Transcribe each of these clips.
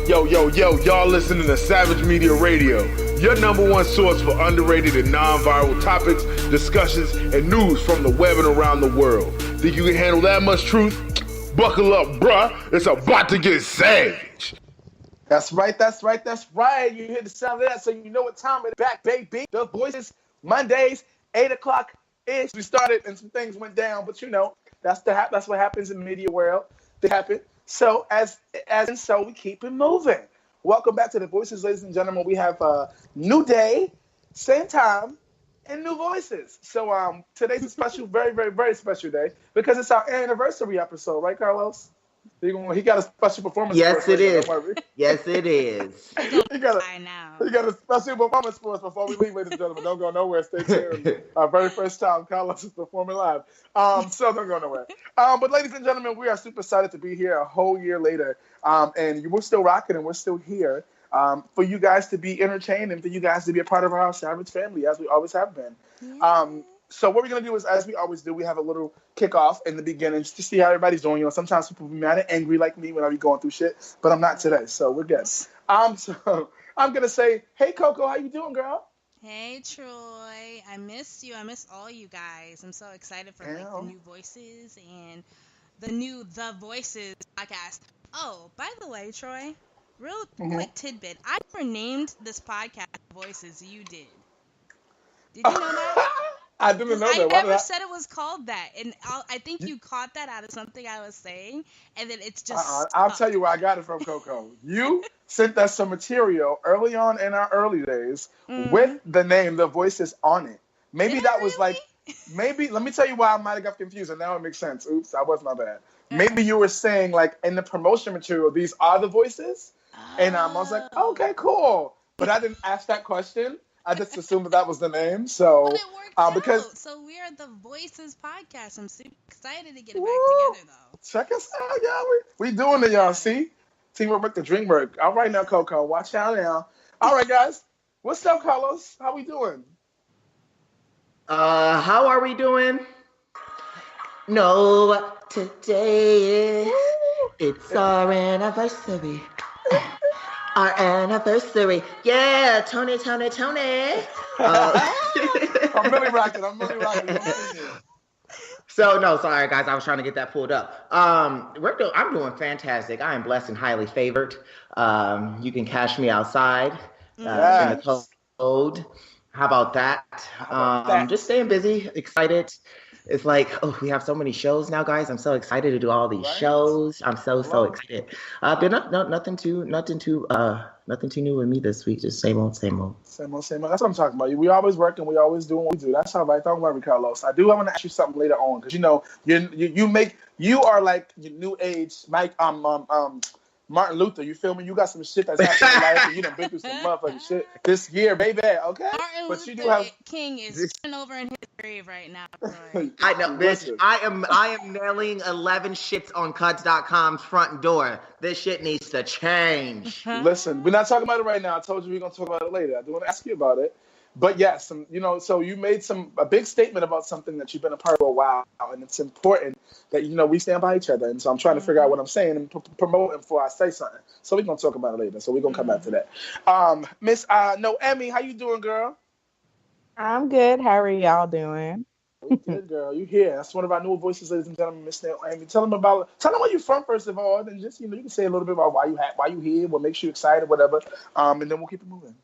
Yo, y'all listening to Savage Media Radio, your number one source for underrated and non-viral topics, discussions, and news from the web and around the world. Think you can handle that much truth? Buckle up, bruh. It's about to get savage. That's right. You hear the sound of that, so you know what time it's back, baby. The Voices, Mondays, 8 o'clock-ish. We started and some things went down, but you know, that's what happens in the media world. They happen. So so we keep it moving. Welcome back to The Voices, ladies and gentlemen. We have a new day, same time, and new voices. So today's a special, very, very, very special day because it's our anniversary episode, right, Carlos? He got a special performance. Yes, it is. Yes, it is. He got a special performance for us before we leave, ladies and gentlemen. Don't go nowhere. Stay tuned. Our very first time Carlos is performing live. So don't go nowhere. But ladies and gentlemen, we are super excited to be here a whole year later. And we're still rocking and we're still here for you guys to be entertained and for you guys to be a part of our Savage family, as we always have been. Yeah. So what we're going to do is, as we always do, we have a little kickoff in the beginning just to see how everybody's doing. You know, sometimes people be mad and angry like me when I be going through shit, but I'm not today, so we're good. So I'm going to say, hey, Coco, how you doing, girl? Hey, Troy. I missed you. I miss all you guys. I'm so excited for the new voices and the new The Voices podcast. Oh, by the way, Troy, real quick tidbit. I never named this podcast Voices. You did. Did you know that? I didn't know that. I never said it was called that, and I think you caught that out of something I was saying, and then it's just. I'll tell you where I got it from, Coco. You sent us some material early on in our early days with the name The Voices on it. Maybe that was like, let me tell you why I might have got confused, and now it makes sense. Oops, that was my bad. Maybe you were saying, like, in the promotion material, these are the voices, and I was like, okay, cool. But I didn't ask that question. I just assumed that was the name, so. But it worked out. So we are The Voices podcast. I'm super excited to get it back together, though. Check us out, y'all. We doing it, y'all. See? Teamwork make the dream work. All right now, Coco. Watch out now. All right, guys. What's up, Carlos? How we doing? How are we doing? No, today it's our anniversary. Our anniversary. Yeah, Tony. I'm really rocking. So, no, sorry, guys. I was trying to get that pulled up. I'm doing fantastic. I am blessed and highly favored. You can catch me outside in the cold. How about that? Just staying busy, excited. It's like, we have so many shows now, guys. I'm so excited to do all these shows. I'm so excited. Nothing too new with me this week. Just same old. Same old. That's what I'm talking about. We always work and we always doing what we do. That's all right. Don't worry, Carlos. I do want to ask you something later on because you are like your new age Martin Luther. You feel me? You got some shit that's happening in life and you done been through some motherfucking shit this year, baby. Okay. Martin Luther King is sitting over in his grave right now. Troy. I know, bitch. I am nailing 11 shits on Cuds.com's front door. This shit needs to change. Listen, we're not talking about it right now. I told you we're gonna talk about it later. I do want to ask you about it. But yes, so you made a big statement about something that you've been a part of for a while, and it's important that we stand by each other. And so I'm trying to figure out what I'm saying and promoting before I say something. So we're gonna talk about it later. So we're gonna come back to that. Miss Noemi, how you doing, girl? I'm good. How are y'all doing? Good, girl. You here? That's one of our new voices, ladies and gentlemen. Miss Noemi, tell them where you're from first of all, and just you can say a little bit about why you here, what makes you excited, whatever. And then we'll keep it moving.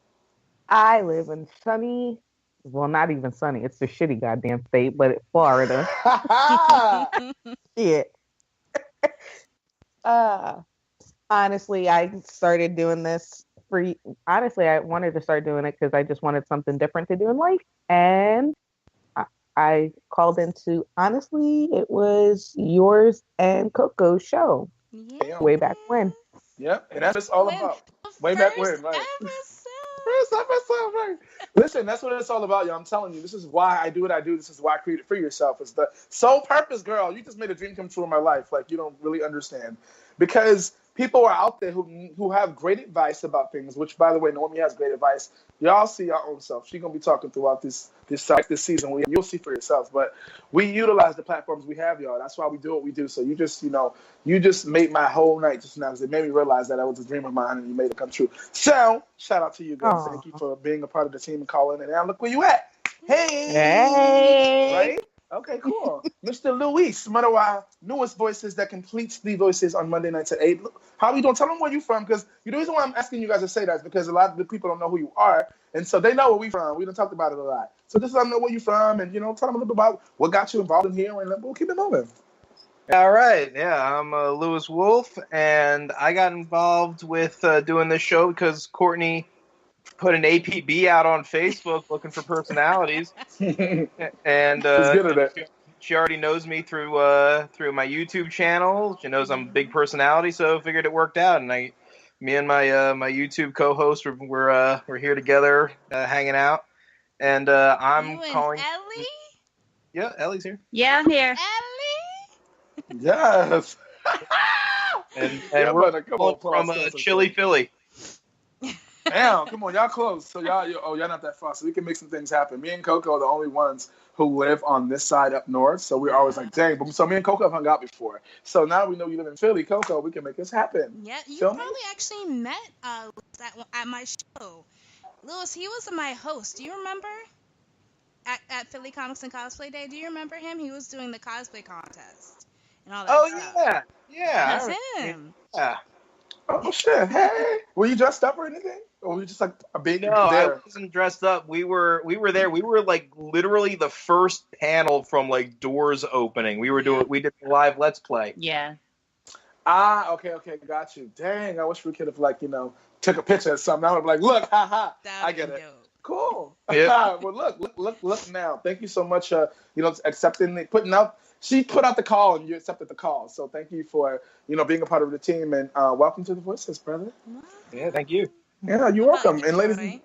I live in not even sunny. It's a shitty goddamn state, but it's Florida. Shit. Honestly, I started doing this I wanted to start doing it because I just wanted something different to do in life. And I called into, honestly, it was yours and Coco's show. Yeah. Way back when. Yep, and that's what it's all about. Way back when, right? First episode, right? Listen, that's what it's all about, y'all. I'm telling you, this is why I do what I do. This is why I created Free Yourself. It's the sole purpose, girl. You just made a dream come true in my life. Like, you don't really understand. Because people are out there who have great advice about things, which, by the way, Naomi has great advice. Y'all see your own self. She's going to be talking throughout this season. You'll see for yourselves. But we utilize the platforms we have, y'all. That's why we do what we do. So you just made my whole night just now, because it made me realize that I was a dream of mine and you made it come true. So shout out to you guys. Thank you for being a part of the team and calling. And now look where you at. Hey. Right? Okay, cool. Mr. Luis, one of our newest voices that completes the voices on Monday nights at 8. How are you doing? Tell them where you from, because the reason why I'm asking you guys to say that is because a lot of the people don't know who you are, and so they know where we from. We done talked about it a lot. So just let them know where you from, and, tell them a little bit about what got you involved in here, and we'll keep it moving. All right. Yeah, I'm Lewis Wolf, and I got involved with doing this show because Courtney put an APB out on Facebook looking for personalities, and she already knows me through my YouTube channel. She knows I'm a big personality, so I figured it worked out. And me and my YouTube co-host we're here together, hanging out, and I'm calling. Ellie? Yeah, Ellie's here. Yeah, I'm here. Ellie? Yes. and we're from Chili, Philly. Damn, come on, y'all close. So y'all not that far, so we can make some things happen. Me and Coco are the only ones who live on this side up north, so we're always like, dang. But so me and Coco have hung out before. So now we know you live in Philly, Coco. We can make this happen. Yeah, you probably actually met at my show. Lewis, he was my host. Do you remember? At Philly Comics and Cosplay Day, do you remember him? He was doing the cosplay contest and all that stuff. Yeah. That's him. Yeah. Oh shit! Hey, were you dressed up or anything, or were you just like a big? No, I wasn't dressed up. We were there. We were like literally the first panel from like doors opening. We did the live Let's Play. Yeah. Okay, got you. Dang, I wish we could have took a picture or something. I would be like, look, haha, I get it. Cool. Yeah. Well, look now. Thank you so much. Accepting, She put out the call, and you accepted the call. So thank you for, being a part of the team, and welcome to the Voices, brother. Yeah, thank you. Yeah, you're welcome. And ladies,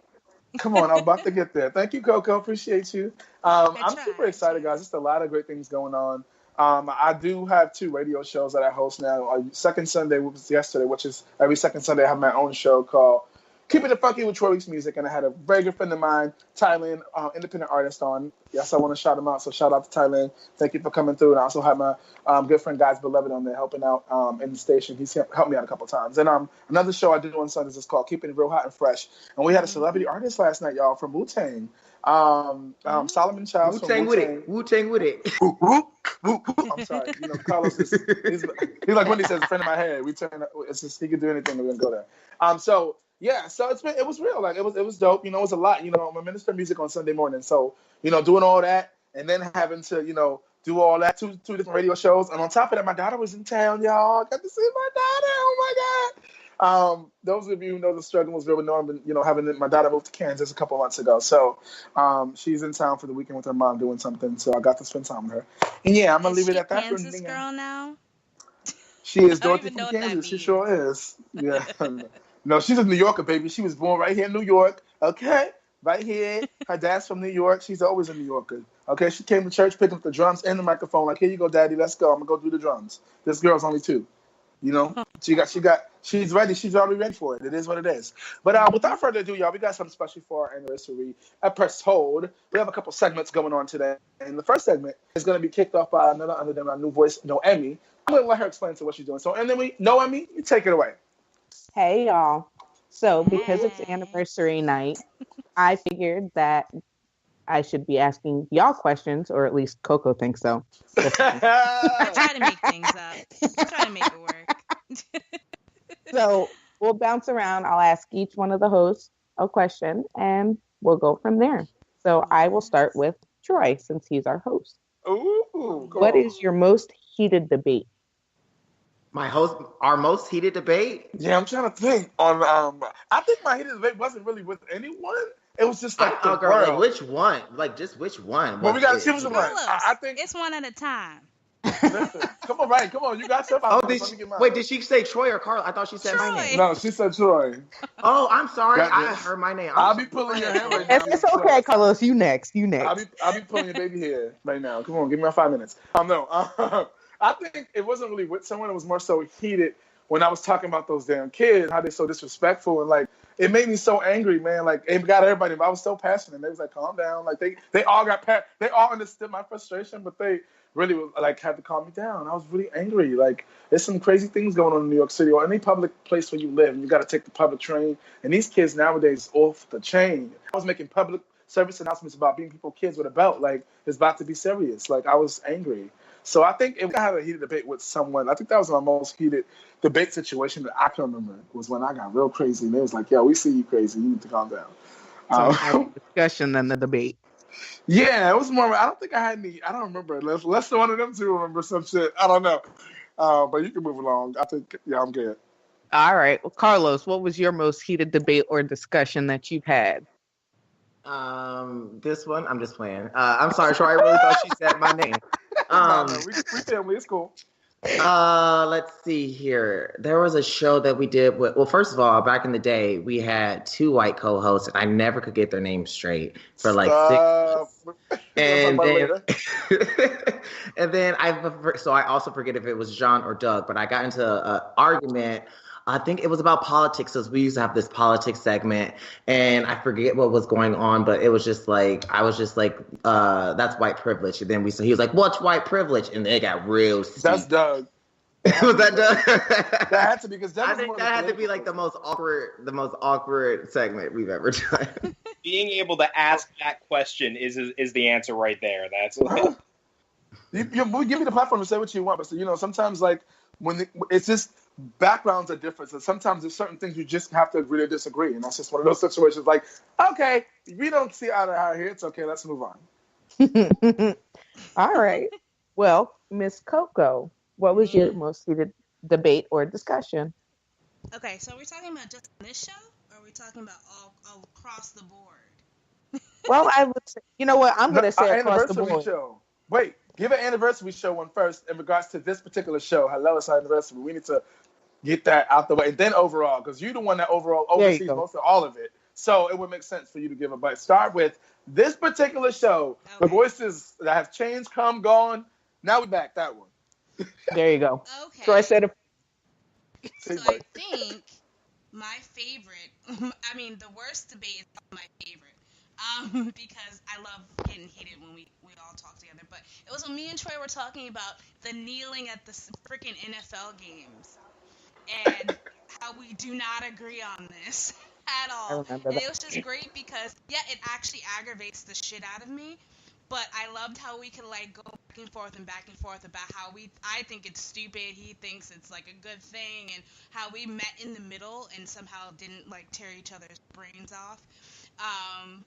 come on, I'm about to get there. Thank you, Coco. Appreciate you. I'm super excited, guys. Just a lot of great things going on. I do have 2 radio shows that I host now. Second Sunday was yesterday, which is every second Sunday I have my own show called Keeping It Funky with Troy Weeks Music, and I had a very good friend of mine, Thailand, independent artist on. Yes, I want to shout him out, so shout out to Thailand. Thank you for coming through. And I also have my good friend, Guys Beloved, on there helping out in the station. He's helped me out a couple times. And another show I do on Sundays is called Keeping It Real Hot and Fresh. And we had a celebrity artist last night, y'all, from Wu-Tang. Solomon Childs from Wu-Tang. Wu-Tang with it. I'm sorry. Carlos he's like when he says, friend of my head. It's just, he could do anything. We're going to go there. Yeah, so it was real. Like it was dope. It was a lot. I'm a minister of music on Sunday morning. So, doing all that and then having to, do all that, two different radio shows. And on top of that, my daughter was in town, y'all. I got to see my daughter. Oh my God. Those of you who know the struggle was real, having my daughter moved to Kansas a couple months ago. So she's in town for the weekend with her mom doing something. So I got to spend time with her. And yeah, I'm gonna leave it at that. Kansas girl now? She is Dorothy from Kansas. She sure is. Yeah. No, she's a New Yorker, baby. She was born right here in New York. Okay? Right here. Her dad's from New York. She's always a New Yorker. Okay? She came to church, picked up the drums and the microphone. Like, here you go, Daddy. Let's go. I'm going to go do the drums. This girl's only 2. She's ready. She's already ready for it. It is what it is. But without further ado, y'all, we got something special for our anniversary episode. We have a couple segments going on today. And the first segment is going to be kicked off by none other than our new voice, Noemi. I'm going to let her explain to what she's doing. So, and then Noemi, you take it away. Hey, y'all. So because it's anniversary night, I figured that I should be asking y'all questions, or at least Coco thinks so. I try to make things up. I try to make it work. So we'll bounce around. I'll ask each one of the hosts a question, and we'll go from there. So I will start with Troy, since he's our host. Ooh, what is your most heated debate? Our most heated debate? Yeah, I'm trying to think. I think my heated debate wasn't really with anyone. It was just like the world. Like which one? Like just which one? Well, we got to choose one. I think it's one at a time. Listen, come on, right? Come on, you got stuff. Wait, did she say Troy or Carl? I thought she said Troy. my name. No, she said Troy. Oh, I'm sorry. I heard my name. I'll be pulling your hair right now. It's okay, Carlos. You next. I'll be pulling your baby hair right now. Come on, give me my 5 minutes. No. I think it wasn't really with someone. It was more so heated when I was talking about those damn kids, how they're so disrespectful, and like it made me so angry, man. Like it got everybody. I was so passionate. They was like, calm down. Like they all they all understood my frustration, but they really like had to calm me down. I was really angry. Like there's some crazy things going on in New York City or any public place where you live, and you got to take the public train. And these kids nowadays off the chain. I was making public service announcements about beating people kids with a belt. Like it's about to be serious. Like I was angry. So I think if I had a heated debate with someone, I think that was my most heated debate situation that I can remember was when I got real crazy. And they was like, yo, we see you crazy. You need to calm down. So discussion than the debate. Yeah, it was more. I don't think I had any. I don't remember. Unless one of them two remember some shit. I don't know. But you can move along. I think, yeah, I'm good. All right. Well, Carlos, what was your most heated debate or discussion that you've had? This one, I'm just playing. I'm sorry, Troy. I really thought she said my name. We family. It's cool. Let's see here. There was a show that we did with, well, first of all, back in the day, we had two white co-hosts, and I never could get their names straight for like 6 months. And then, and then I also forget if it was John or Doug, but I got into an argument. I think it was about politics, because we used to have this politics segment, and I forget what was going on, but it was just like, I was just like, that's white privilege. And then he was like, what's white privilege? And it got real steep. That's Doug. Was that Doug? That had to be, because I think that had to be like the most awkward segment we've ever done. Being able to ask that question is the answer right there. That's we give you the platform to say what you want, but so, sometimes like it's just backgrounds are different, so sometimes there's certain things you just have to agree to disagree, and that's just one of those situations. Like, okay, we don't see eye to eye here. It's okay. Let's move on. All right. Well, Miss Coco, what was your most heated debate or discussion? Okay, so are we talking about just this show, or are we talking about all across the board? Well, I would say, you know what? I'm going to say across the board. Show. Wait, give an anniversary show one first in regards to this particular show. Hello, it's our anniversary. We need to get that out the way. And then overall, because you're the one that overall oversees most of all of it. So it would make sense for you to give a bite. Start with this particular show. Okay. The voices that have changed, come, gone. Now we back that one. There you go. Okay. So I said So I think my favorite, I mean, the worst debate is my favorite. Because I love getting heated when we all talk together. But it was when me and Troy were talking about the kneeling at the freaking NFL games. And how we do not agree on this at all. And it was just great because, yeah, it actually aggravates the shit out of me. But I loved how we could, like, go back and forth about how I think it's stupid, he thinks it's, like, a good thing, and how we met in the middle and somehow didn't, like, tear each other's brains off.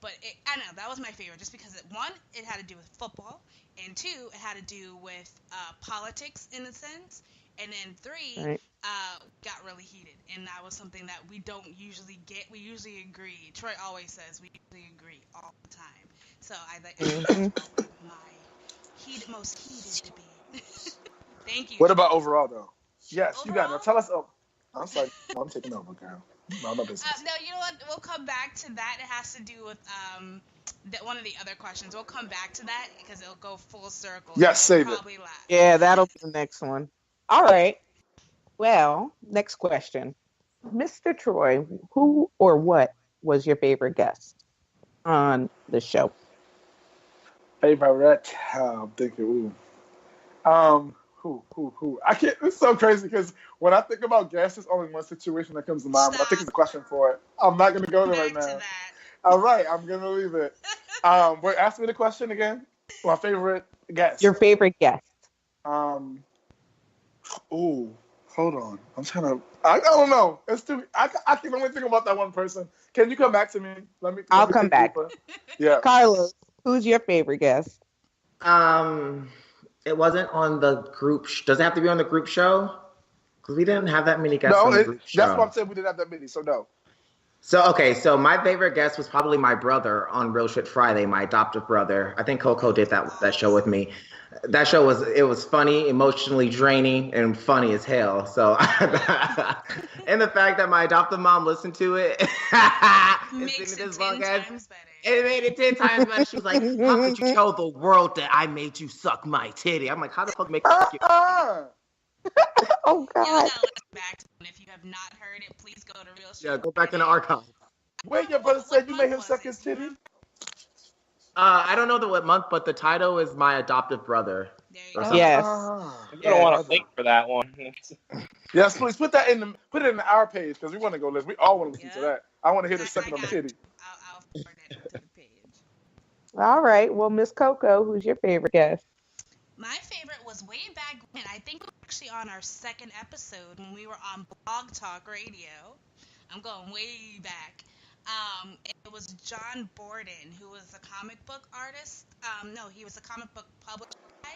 But I don't know, that was my favorite, just because, one, it had to do with football, and two, it had to do with politics, in a sense, and then three, right. Got really heated, and that was something that we don't usually get. We usually agree. Troy always says we usually agree all the time. So I think my most heated debate. Thank you. What about overall, though? Yes, overall? You got it. Tell us. Oh, I'm sorry. I'm taking over, girl. No, no business. No, you know what? We'll come back to that. It has to do with one of the other questions. We'll come back to that because it'll go full circle. Yes, save it. Last. Yeah, that'll be the next one. All right. Well, next question. Mr. Troy, who or what was your favorite guest on the show? Favorite? I'm thinking, who? I can't, it's so crazy because when I think about guests, there's only one situation that comes to mind, but I think it's a question for it. I'm not going to go there right now. All right, I'm going to leave it. Wait, ask me the question again. My favorite guest. Your favorite guest. Hold on. I'm trying to. I don't know. It's too. I can only think about that one person. Can you come back to me? I'll come back. Yeah. Carlos, who's your favorite guest? It wasn't on the group. Does it have to be on the group show? Because we didn't have that many guests on the group show. That's what I'm saying. We didn't have that many, so no. So my favorite guest was probably my brother on Real Shit Friday, my adoptive brother. I think Coco did that show with me. That show was funny, emotionally draining, and funny as hell. So, and the fact that my adoptive mom listened to it, makes it 10 times better. It made it 10 times better. She was like, "How could you tell the world that I made you suck my titty?" I'm like, "How the fuck make you?" Oh You God. gotta listen back to it. If you have not heard it, please go to Real Street. Yeah, go back in the archive. Wait, your brother said you made him month suck was his it? titty? I don't know what month, but the title is My Adoptive Brother. There you Or go. something. Yes. You don't want to link for that one. Yes, please put it in our page because we want to go listen. We all want to listen to that. I want to hear the second on the titty. I'll forward it to the page. All right. Well, Miss Coco, who's your favorite guest? My favorite was way back when. I think we were actually on our second episode when we were on Blog Talk Radio. I'm going way back. It was John Borden, who was a comic book artist. No, he was a comic book publisher guy.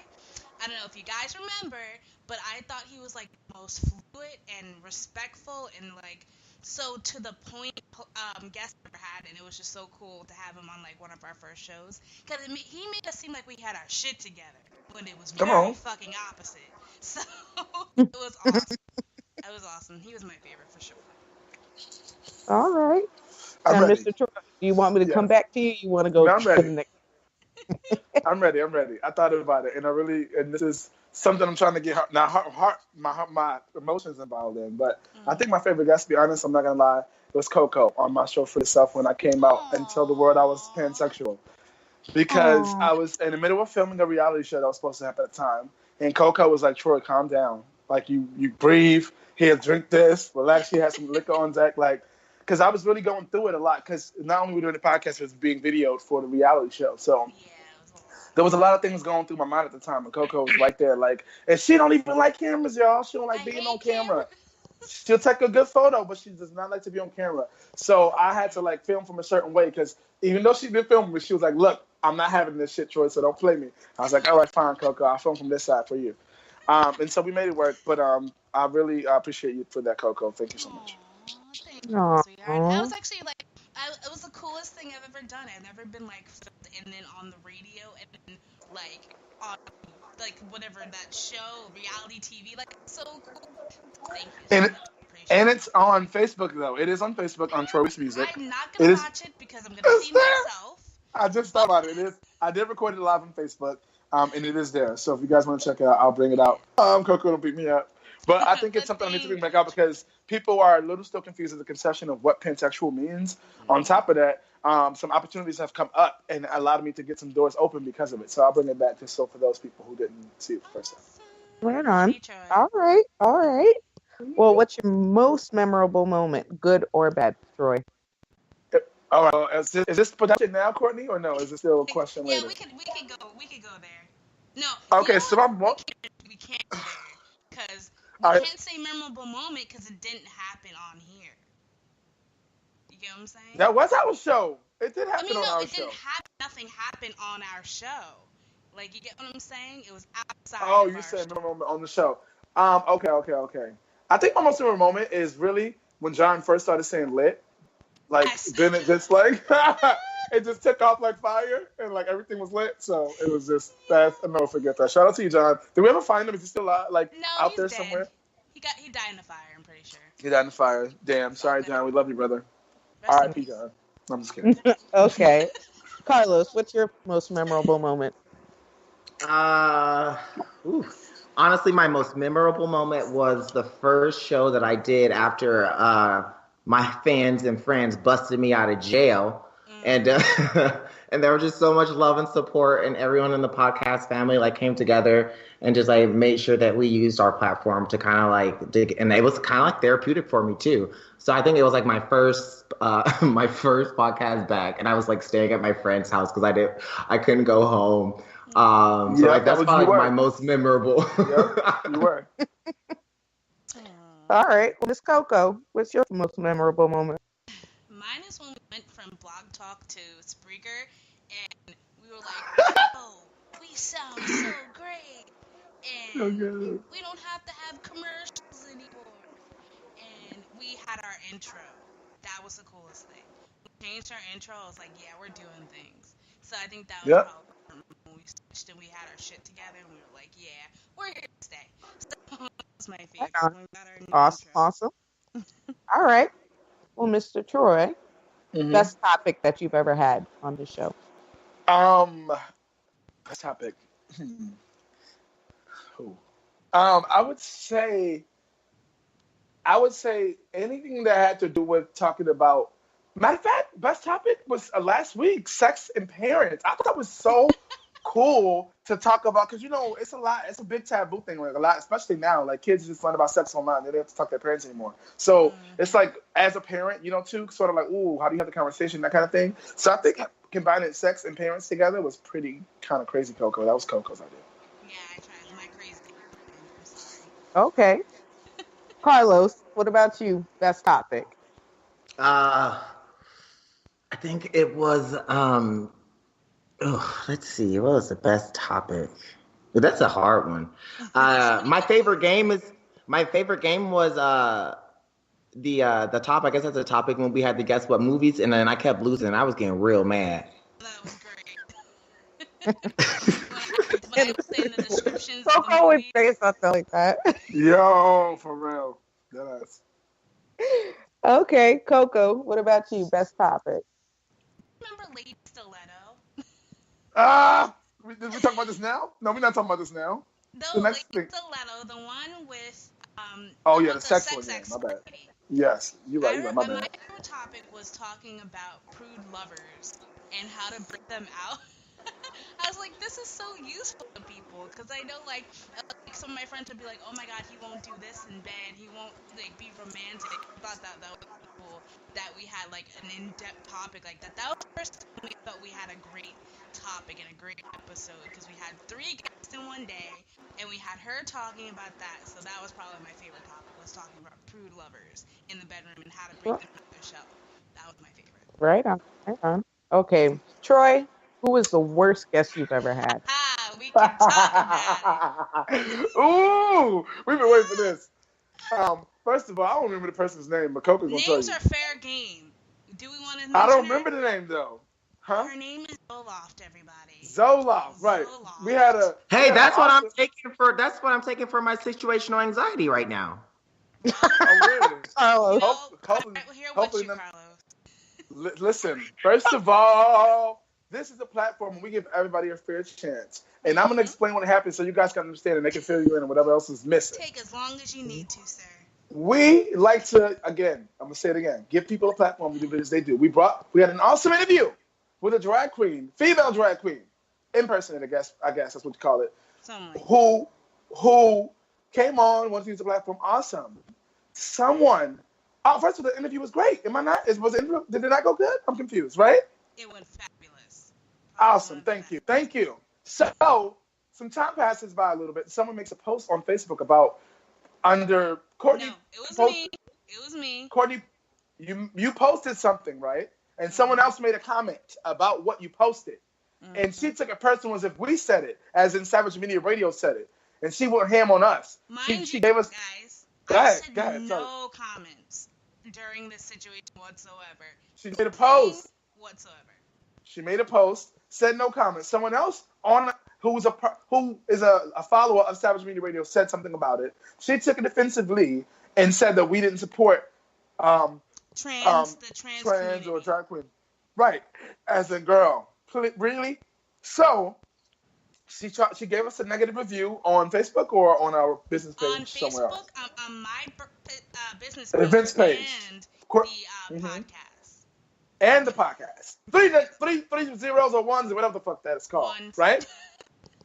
I don't know if you guys remember, but I thought he was like the most fluid and respectful and like so to the point guest I ever had, and it was just so cool to have him on like one of our first shows because he made us seem like we had our shit together when it was very fucking opposite. So it was awesome. It was awesome. He was my favorite for sure. All right. I'm Now, ready. Mr. Troy, do you want me to come back to you? You want to go No, I'm to ready. the next? I'm ready. I thought about it, and this is something I'm trying to get my emotions involved in. But I think my favorite guest, to be honest, I'm not gonna lie, was Coco on my show For Yourself when I came out and told the world I was pansexual. Because I was in the middle of filming a reality show that was supposed to happen at the time, and Coco was like, "Troy, calm down. Like you breathe. Here, drink this. Relax. She had some liquor on deck. Like." Because I was really going through it a lot. Because not only were we doing the podcast, it was being videoed for the reality show. So there was a lot of things going through my mind at the time. And Coco was right there. Like, and she don't even like cameras, y'all. She don't like being on camera. She'll take a good photo, but she does not like to be on camera. So I had to like film from a certain way. Because even though she did film me, she was like, "Look, I'm not having this shit, Troy. So don't play me." I was like, "All right, fine, Coco. I'll film from this side for you." And so we made it work. But I really appreciate you for that, Coco. Thank you so much. Sweetheart. That was actually like, it was the coolest thing I've ever done. I've never been like filmed and then on the radio and then like on like whatever that show, reality TV. Like so cool. Thank you. And it's on Facebook though. It is on Facebook on Troy's Music. I'm not gonna watch it because I'm gonna see myself. I just thought about it. It is. I did record it live on Facebook, and it is there. So if you guys want to check it out, I'll bring it out. Coco don't beat me up. But I think it's something I need to bring back out because people are a little still confused with the conception of what pansexual means. On top of that, some opportunities have come up and allowed me to get some doors open because of it. So I'll bring it back just so for those people who didn't see it the first time. Right on. All right. Well, what's your most memorable moment, good or bad, Troy? All right. Well, is this production now, Courtney, or no? Is it still a question later? Yeah, we could go there. No. Okay, so we can't go there because we can't say memorable moment because it didn't happen on here. You get what I'm saying? That was our show. It did happen on our show. It didn't happen. Nothing happened on our show. Like, you get what I'm saying? It was outside. Oh, you said memorable moment on the show. Okay. I think my most memorable moment is really when John first started saying lit. Like, then it just like it just took off like fire and like everything was lit. So it was just that. I'll never forget that. Shout out to you, John. Did we ever find him? Is he still out out there dead. somewhere? He died in the fire. I'm pretty sure. He died in the fire. Damn. Sorry, John. We love you, brother. R.I.P. John. I'm just kidding. Okay. Carlos, what's your most memorable moment? Honestly, my most memorable moment was the first show that I did after my fans and friends busted me out of jail. And and there was just so much love and support, and everyone in the podcast family like came together and just like made sure that we used our platform to kind of like dig, and it was kind of like therapeutic for me too. So I think it was like my first podcast back, and I was like staying at my friend's house because I couldn't go home. So like that's probably my most memorable. Yeah, you were. All right, well, Miss Coco, what's your most memorable moment? Mine is when we went from Blog Talk to Spreaker, and we were like, "Oh, we sound so great, and we don't have to have commercials anymore." And we had our intro. That was the coolest thing. We changed our intro. I was like, "Yeah, we're doing things." So I think that was probably when we switched and we had our shit together, and we were like, "Yeah, we're here to stay." So that was my favorite. When we got our new Awesome. All right. Well, Mr. Troy, best topic that you've ever had on the show? Best topic. I would say anything that had to do with talking about. Matter of fact, best topic was last week, sex and parents. I thought that was so cool to talk about because it's a lot. It's a big taboo thing, like a lot, especially now. Like kids just learn about sex online; they don't have to talk to their parents anymore. So it's like as a parent, too, sort of like, ooh, how do you have the conversation, that kind of thing. So I think combining sex and parents together was pretty kind of crazy, Coco. That was Coco's idea. Yeah, I tried my crazy. I'm sorry. Okay. Carlos, what about you? Best topic. I think it was let's see, what was the best topic? But that's a hard one. My favorite game was the top. I guess that's the topic when we had to guess what movies, and then I kept losing and I was getting real mad. That was great. when I was saying the descriptions of the Coco would movie. say something like that. Yo, for real. Yes. Okay, Coco, what about you? Best topic. Remember Lady Stiletto? Did we talk about this now? No, we're not talking about this now. The The next Lady thing. Stiletto, the one with Oh yeah, about the sex one. Yeah, my bad. lady. Yes, you're right. You're right. My My bad. favorite topic was talking about prude lovers and how to bring them out. I was like, this is so useful to people because I know, like some of my friends would be like, oh my god, he won't do this in bed, he won't be romantic. I thought that was cool that we had like an in-depth topic like that. That was the first time we felt we had a great topic and a great episode because we had 3 guests in one day and we had her talking about that. So that was probably my favorite topic, was talking about prude lovers in the bedroom and how to bring them out of their shell. That was my favorite. Right on. Okay, Troy, who was the worst guest you've ever had? We can talk about it. Ooh, we've been waiting for this. First of all, I don't remember the person's name, but Coco's gonna tell Names you. are fair game. Do we want to? I don't remember the name though. Huh? Her name is Zoloft, everybody. Zoloft, right? Zoloft. We had a. Hey, that's what I'm awesome- taking for. That's what I'm taking for my situational anxiety right now. Oh, really? Carlos. No, Hopefully- we're here with hopefully you, none- Carlos. Listen, first of all, this is a platform where we give everybody a fair chance. And I'm going to explain what happened so you guys can understand and they can fill you in and whatever else is missing. Take as long as you need to, sir. We like to, again, I'm going to say it again, give people a platform to do as they do. We had an awesome interview with a drag queen, female drag queen, impersonator, I guess that's what you call it, who came on, wanted to use the platform. Awesome. First of all, the interview was great. Did it not go good? I'm confused, right? It went fabulous. Awesome. Thank you. So, some time passes by a little bit. Someone makes a post on Facebook about under Courtney. No, it was me. Courtney, you posted something, right? And someone else made a comment about what you posted. Mm-hmm. And she took it personal as if we said it, as in Savage Media Radio said it. And she went ham on us. She gave us... Guys, Go ahead. No comments during this situation whatsoever. She made a post. Whatsoever. She made a post, said no comments. Someone else who is a follower of Savage Media Radio said something about it. She took it offensively and said that we didn't support the trans or drag queen. Right. As a girl. Really? So she gave us a negative review on Facebook or on our business page on somewhere Facebook, else. On my business page. Events page. And the podcast. And the podcast. Three zeros or ones or whatever the fuck that is called. Right?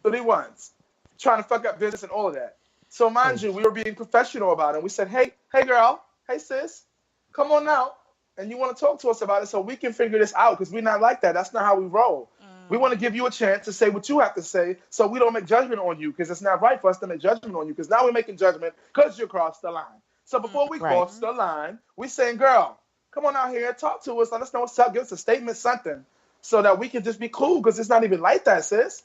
3 ones. Trying to fuck up business and all of that. So mind you, we were being professional about it. We said, hey girl, hey sis, come on out. And you want to talk to us about it so we can figure this out because we're not like that. That's not how we roll. We want to give you a chance to say what you have to say so we don't make judgment on you because it's not right for us to make judgment on you because now we're making judgment because you crossed the line. So before we cross the line, we're saying, girl, come on out here, talk to us, let us know what's up, give us a statement, something, so that we can just be cool because it's not even like that, sis.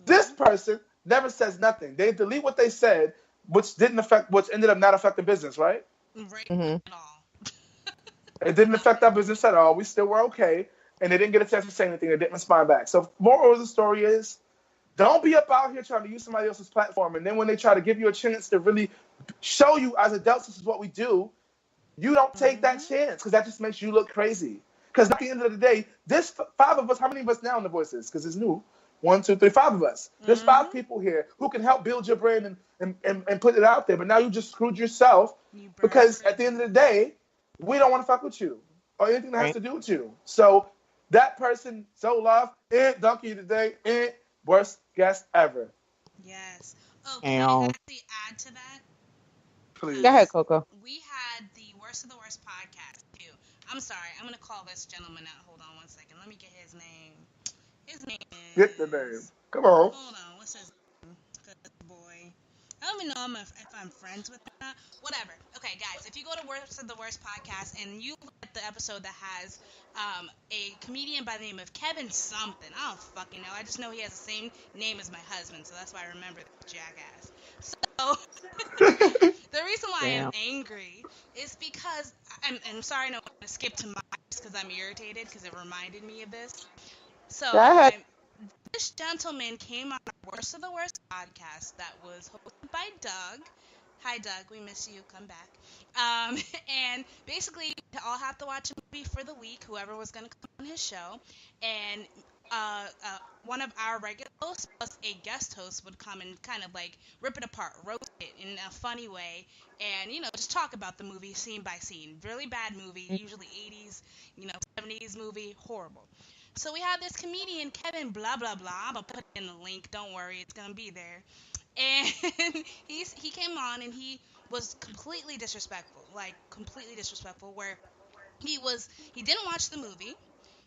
This person never says nothing. They delete what they said, which ended up not affecting business, right? Right. At all. It didn't affect our business at all. We still were okay. And they didn't get a chance to say anything. They didn't respond back. So moral of the story is, don't be up out here trying to use somebody else's platform. And then when they try to give you a chance to really show you as adults this is what we do, you don't take that chance because that just makes you look crazy. Because at the end of the day, this 5 of us, how many of us now in the Voices? Because it's new. 1, 2, 3, 5 of us. There's 5 people here who can help build your brand and put it out there. But now you just screwed yourself because at the end of the day, we don't want to fuck with you or anything that has to do with you. So that person, Zoloft, Donkey today, worst guest ever. Yes. Oh, can I actually add to that? Please. Go ahead, Coco. We had the Worst of the Worst podcast, too. I'm sorry. I'm going to call this gentleman out. Hold on one second. Let me get his name. His name is... Get the name. Come on. Hold on. What's his name? Good boy. I don't even know if I'm friends with him or not. Whatever. Okay, guys, if you go to Worst of the Worst podcast and you look at the episode that has a comedian by the name of Kevin something, I don't fucking know. I just know he has the same name as my husband, so that's why I remember the jackass. So, the reason why I am angry is because, I'm sorry I don't want to skip to mine because I'm irritated because it reminded me of this. So, this gentleman came on our Worst of the Worst podcast that was hosted by Doug. Hi, Doug. We miss you. Come back. And basically, we all have to watch a movie for the week, whoever was going to come on his show. And one of our regular hosts plus a guest host would come and kind of like rip it apart, roast it in a funny way, and, you know, just talk about the movie scene by scene. Really bad movie, usually 80s, 70s movie, horrible. So we have this comedian, Kevin blah, blah, blah. I'm going to put it in the link. Don't worry. It's going to be there. And he came on and he was completely disrespectful, where he didn't watch the movie,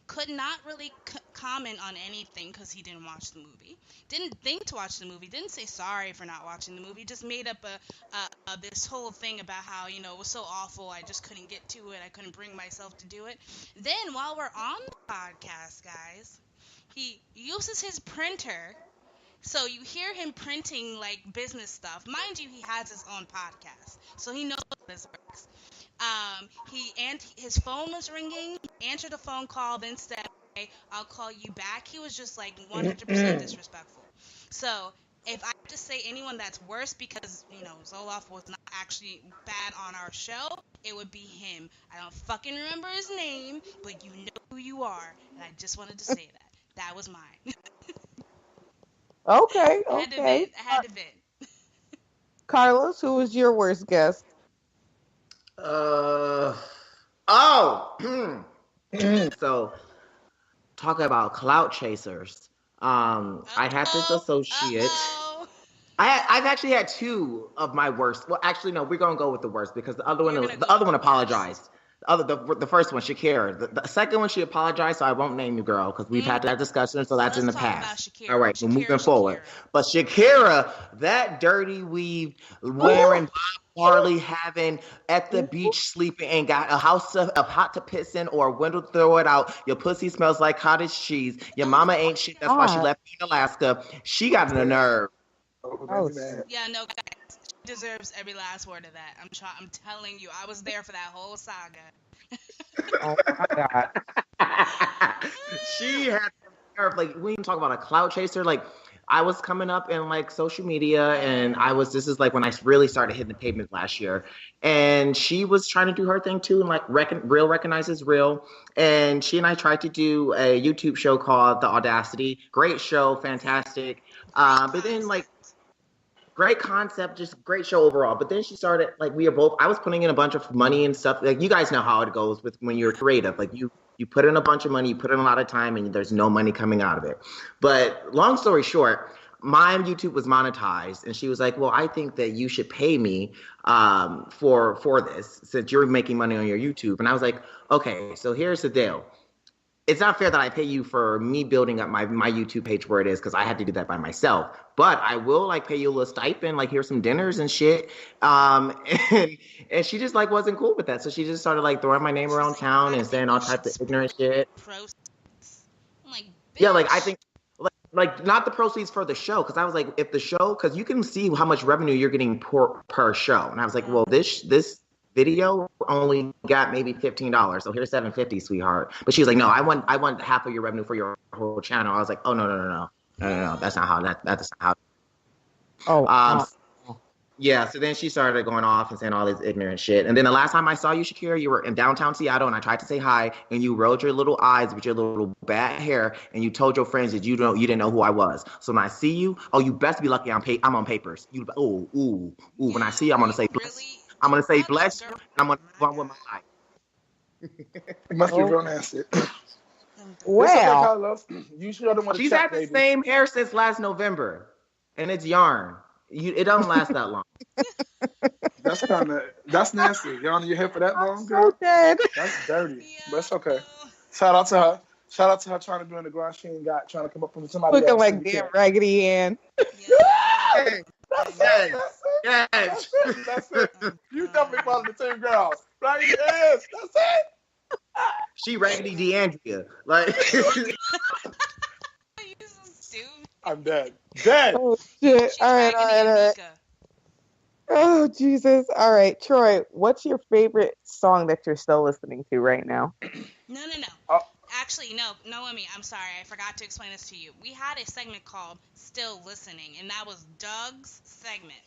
could not really comment on anything because he didn't watch the movie, didn't think to watch the movie, didn't say sorry for not watching the movie, just made up this whole thing about how, it was so awful, I just couldn't get to it, I couldn't bring myself to do it. Then while we're on the podcast, guys, he uses his printer. So you hear him printing, like, business stuff. Mind you, he has his own podcast, so he knows how this works. His phone was ringing. He answered the phone call, then said, okay, I'll call you back. He was just, like, 100% disrespectful. So if I have to say anyone that's worse because, Zoloft was not actually bad on our show, it would be him. I don't fucking remember his name, but you know who you are, and I just wanted to say that. That was mine. Okay. I had to vent. Carlos, who was your worst guest? So, talking about clout chasers. I had this associate. I've actually had 2 of my worst. Well, actually, no, we're gonna go with the worst because the other one apologized. The first one, Shakira. The second one, she apologized, so I won't name you, girl, because we've had that discussion, so that's in the past. All right, we're moving forward. But Shakira, that dirty weave, wearing Marley, having at the beach sleeping, and got a house of hot to piss in or a window to throw it out. Your pussy smells like cottage cheese. Your mama ain't shit. That's why she left you in Alaska. She got the nerve. Yeah, no, guys. Deserves every last word of that. I'm telling you, I was there for that whole saga. Oh my God. She had nerve. Like, we even talk about a clout chaser. Like, I was coming up in like social media, and this is like when I really started hitting the pavement last year, and she was trying to do her thing too, and like real recognizes real, and she and I tried to do a YouTube show called The Audacity. Great show, fantastic. But then like. Great concept, just great show overall. But then she started, like, I was putting in a bunch of money and stuff. Like, you guys know how it goes with when you're creative. Like, you put in a bunch of money, you put in a lot of time, and there's no money coming out of it. But long story short, my YouTube was monetized. And she was like, well, I think that you should pay me for this since you're making money on your YouTube. And I was like, okay, so here's the deal. It's not fair that I pay you for me building up my YouTube page where it is because I had to do that by myself. But I will like pay you a little stipend, like here's some dinners and shit. And she just like wasn't cool with that. So she just started like throwing my name around town and saying all types of ignorant shit. Yeah, like I think like not the proceeds for the show because I was like, if the show, because you can see how much revenue you're getting per show. And I was like, well, this video only got maybe $15, so here's $7.50, sweetheart. But she was like, no, I want half of your revenue for your whole channel. I was like, oh, no, that's not how that. That's not how. Oh, So, wow. so Yeah, so then she started going off and saying all this ignorant shit. And then the last time I saw you, Shakira, you were in downtown Seattle, and I tried to say hi, and you rolled your little eyes with your little bad hair, and you told your friends that you didn't know who I was. So when I see you, oh, you best be lucky I'm on papers. You ooh. When I see you, I'm gonna say bless. I'm gonna say bless you, and I'm gonna go on with my life. It must be real nasty. Wow. You sure don't want to She's check, had the baby. same hair since last November, and it's yarn. It don't last that long. That's nasty. You're on your hair for that long, girl? So dead. That's dirty, but it's okay. Shout out to her. Shout out to her trying to do in the grind she ain't got, trying to come up from somebody Looking else. like damn Raggedy Ann. Yes. Yes. That's it. You definitely following the same girl. Right? Yes. That's it. She Raggedy DeAndrea. Like. I'm dead. Dead. Oh shit. All right. Oh Jesus. All right, Troy, what's your favorite song that you're still listening to right now? No. Oh. Actually, no, Noemi, I'm sorry. I forgot to explain this to you. We had a segment called Still Listening, and that was Doug's segment.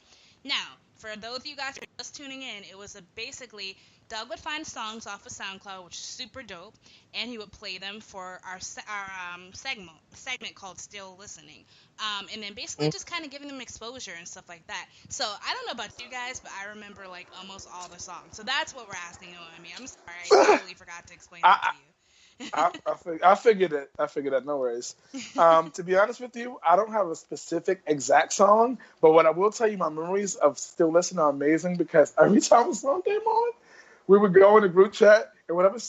Now, for those of you guys who are just tuning in, it was basically Doug would find songs off of SoundCloud, which is super dope, and he would play them for our segment called Still Listening. And then basically just kind of giving them exposure and stuff like that. So I don't know about you guys, but I remember like almost all the songs. So that's what we're asking Noemi. I'm sorry, I totally forgot to explain that to you. I figured it. No worries. To be honest with you, I don't have a specific exact song, but what I will tell you, my memories of Still Listening are amazing because every time a song came on, we would go in the group chat, and whatever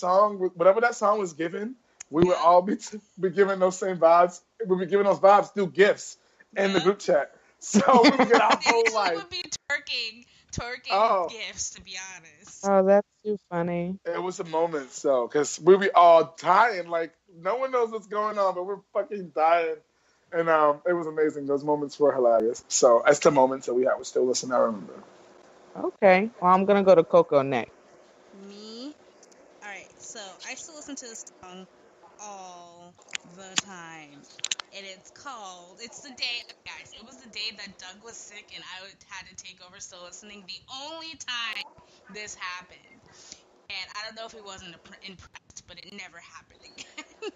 that song was given, we would all be giving those same vibes. We'd be giving those vibes through gifts in the group chat. So we would get our whole life. We would be twerking gifts, to be honest. Oh, that's too funny. It was a moment, so because we be all dying, like no one knows what's going on, but we're fucking dying, and it was amazing. Those moments were hilarious. So that's the moments that we had with Still Listening. I remember. Okay, well I'm gonna go to Coco next. Me? All right. So I still listen to this song all the time. And it's the day, guys, it was the day that Doug was sick and I had to take over Still Listening. The only time this happened. And I don't know if he wasn't impressed, but it never happened again.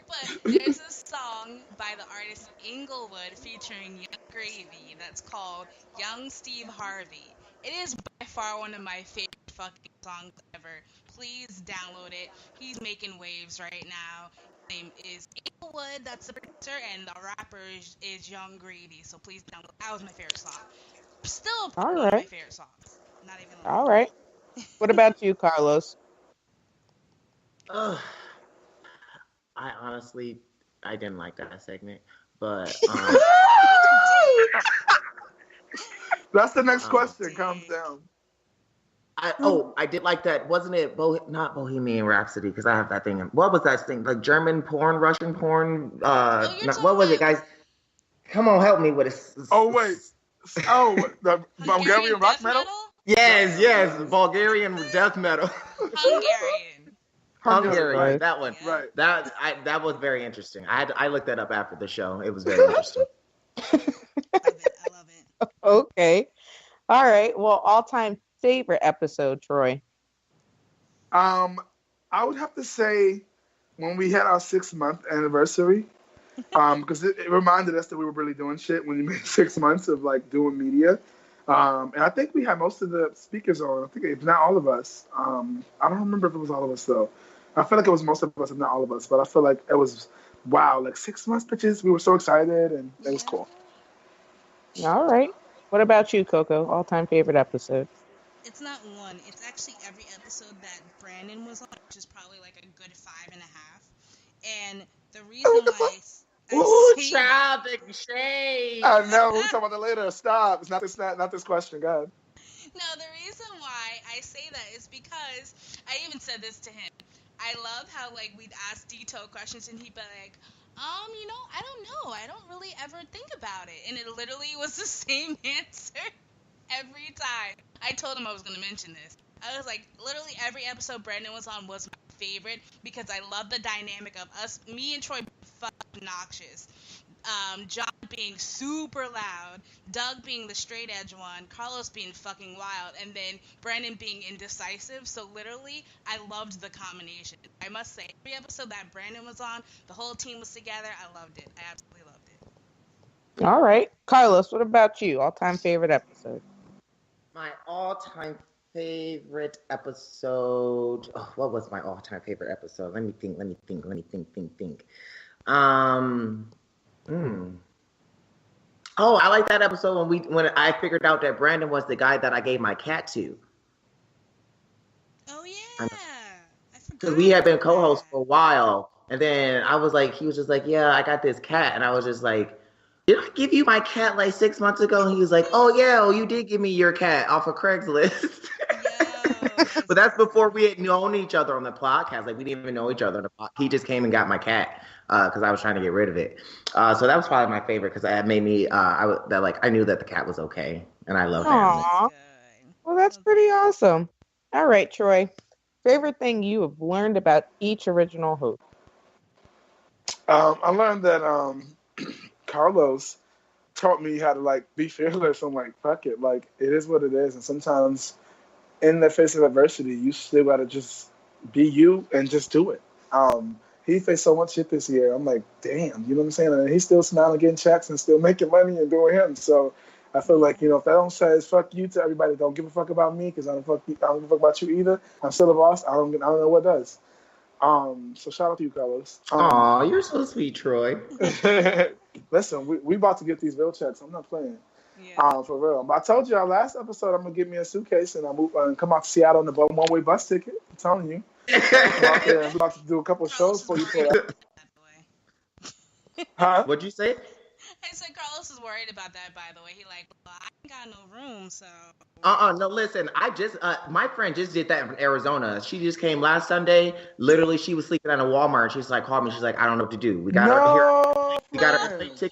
But there's a song by the artist Inglewood featuring Young Gravy that's called Young Steve Harvey. It is by far one of my favorite fucking songs ever. Please download it. He's making waves right now. His name is Inglewood, that's the producer, and the rapper is Young Gravy. So please download. That was my favorite song. Still one of my favorite songs. Not even lying. All right. What about you, Carlos? I honestly, I didn't like that segment, but that's the next question. Calm down. I did like that. Wasn't it not Bohemian Rhapsody? Because I have that thing. What was that thing? Like German porn, Russian porn? What was it, guys? Come on, help me with it. Oh wait. Oh, the Bulgarian rock metal? Yes, Bulgarian death metal. Hungarian, that one. Right. That was very interesting. I looked that up after the show. It was very interesting. I love it. Okay. All right. Well, all-time favorite episode, Troy. I would have to say when we had our 6-month anniversary, because it reminded us that we were really doing shit when you made 6 months of like doing media. And I think we had most of the speakers on. I think if not all of us. I don't remember if it was all of us though. I feel like it was most of us, if not all of us. But I feel like it was like 6 months, bitches. We were so excited, and it was cool. All right. What about you, Coco? All-time favorite episode? It's not one. It's actually every episode that Brandon was on, which is probably like a good 5.5. And the reason why Ooh, child, the shade. I know. We'll talk about that later. Stop. It's not this question. Go ahead. No, the reason why I say that is because I even said this to him. I love how like we'd ask detailed questions and he'd be like, I don't know. I don't really ever think about it. And it literally was the same answer every time. I told him I was going to mention this. I was like, literally every episode Brandon was on was my favorite because I love the dynamic of me and Troy fucking obnoxious. John being super loud, Doug being the straight edge one, Carlos being fucking wild, and then Brandon being indecisive. So literally, I loved the combination. I must say, every episode that Brandon was on, the whole team was together. I loved it. I absolutely loved it. All right. Carlos, what about you? All-time favorite episode? My all-time favorite episode. Oh, what was my all-time favorite episode? Let me think. Oh, I like that episode when I figured out that Brandon was the guy that I gave my cat to. Oh yeah, I forgot. Because we had been co-hosts for a while, and then I was like, he was just like, yeah, I got this cat, and I was just like, did I give you my cat like 6 months ago? And he was like, oh yeah, you did give me your cat off of Craigslist. But that's before we had known each other on the podcast. Like we didn't even know each other on the podcast. He just came and got my cat because I was trying to get rid of it. So that was probably my favorite because that made me I knew that the cat was okay and I loved him. Well, that's pretty awesome. All right, Troy. Favorite thing you have learned about each original host? I learned that Carlos taught me how to like be fearless and like fuck it, like it is what it is, and sometimes in the face of adversity, you still gotta just be you and just do it. He faced so much shit this year. I'm like, damn, you know what I'm saying? And he's still smiling, getting checks, and still making money and doing him. So I feel like, you know, if that don't say fuck you to everybody, don't give a fuck about me because I don't give a fuck about you either. I'm still a boss. I don't know what does. So shout out to you, Carlos. Aw, you're so sweet, Troy. Listen, we about to get these real checks. I'm not playing. Yeah. For real. But I told you our last episode, I'm gonna get me a suitcase and I move and come out to Seattle on the one-way bus ticket. I'm telling you. Come out there and we're about to do a couple of shows for you. Huh? What'd you say? I said Carlos is worried about that. By the way, he like, well, I ain't got no room, so. No, listen. I just my friend just did that from Arizona. She just came last Sunday. Literally, she was sleeping at a Walmart. She's like, called me. She's like, I don't know what to do. We got her here. We got her ticket.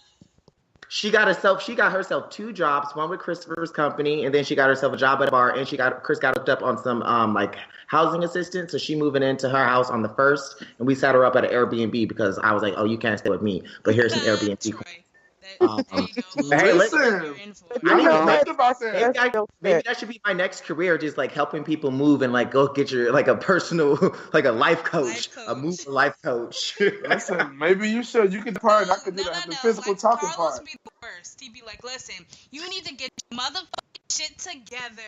She got herself 2 jobs, one with Christopher's company, and then she got herself a hojob at a bar, and Chris got hooked up on some like housing assistance. So she moving into her house on the 1st, and we set her up at an Airbnb because I was like, oh, you can't stay with me, but here's an Airbnb. Hey, listen. Maybe that should be my next career, just like helping people move and like go get your like a personal like a life coach. A move life coach. Listen, maybe you should. You can part. I could do that. The physical like, talking Carlos part. Be the worst. He'd be like, listen, you need to get your motherfucking shit together.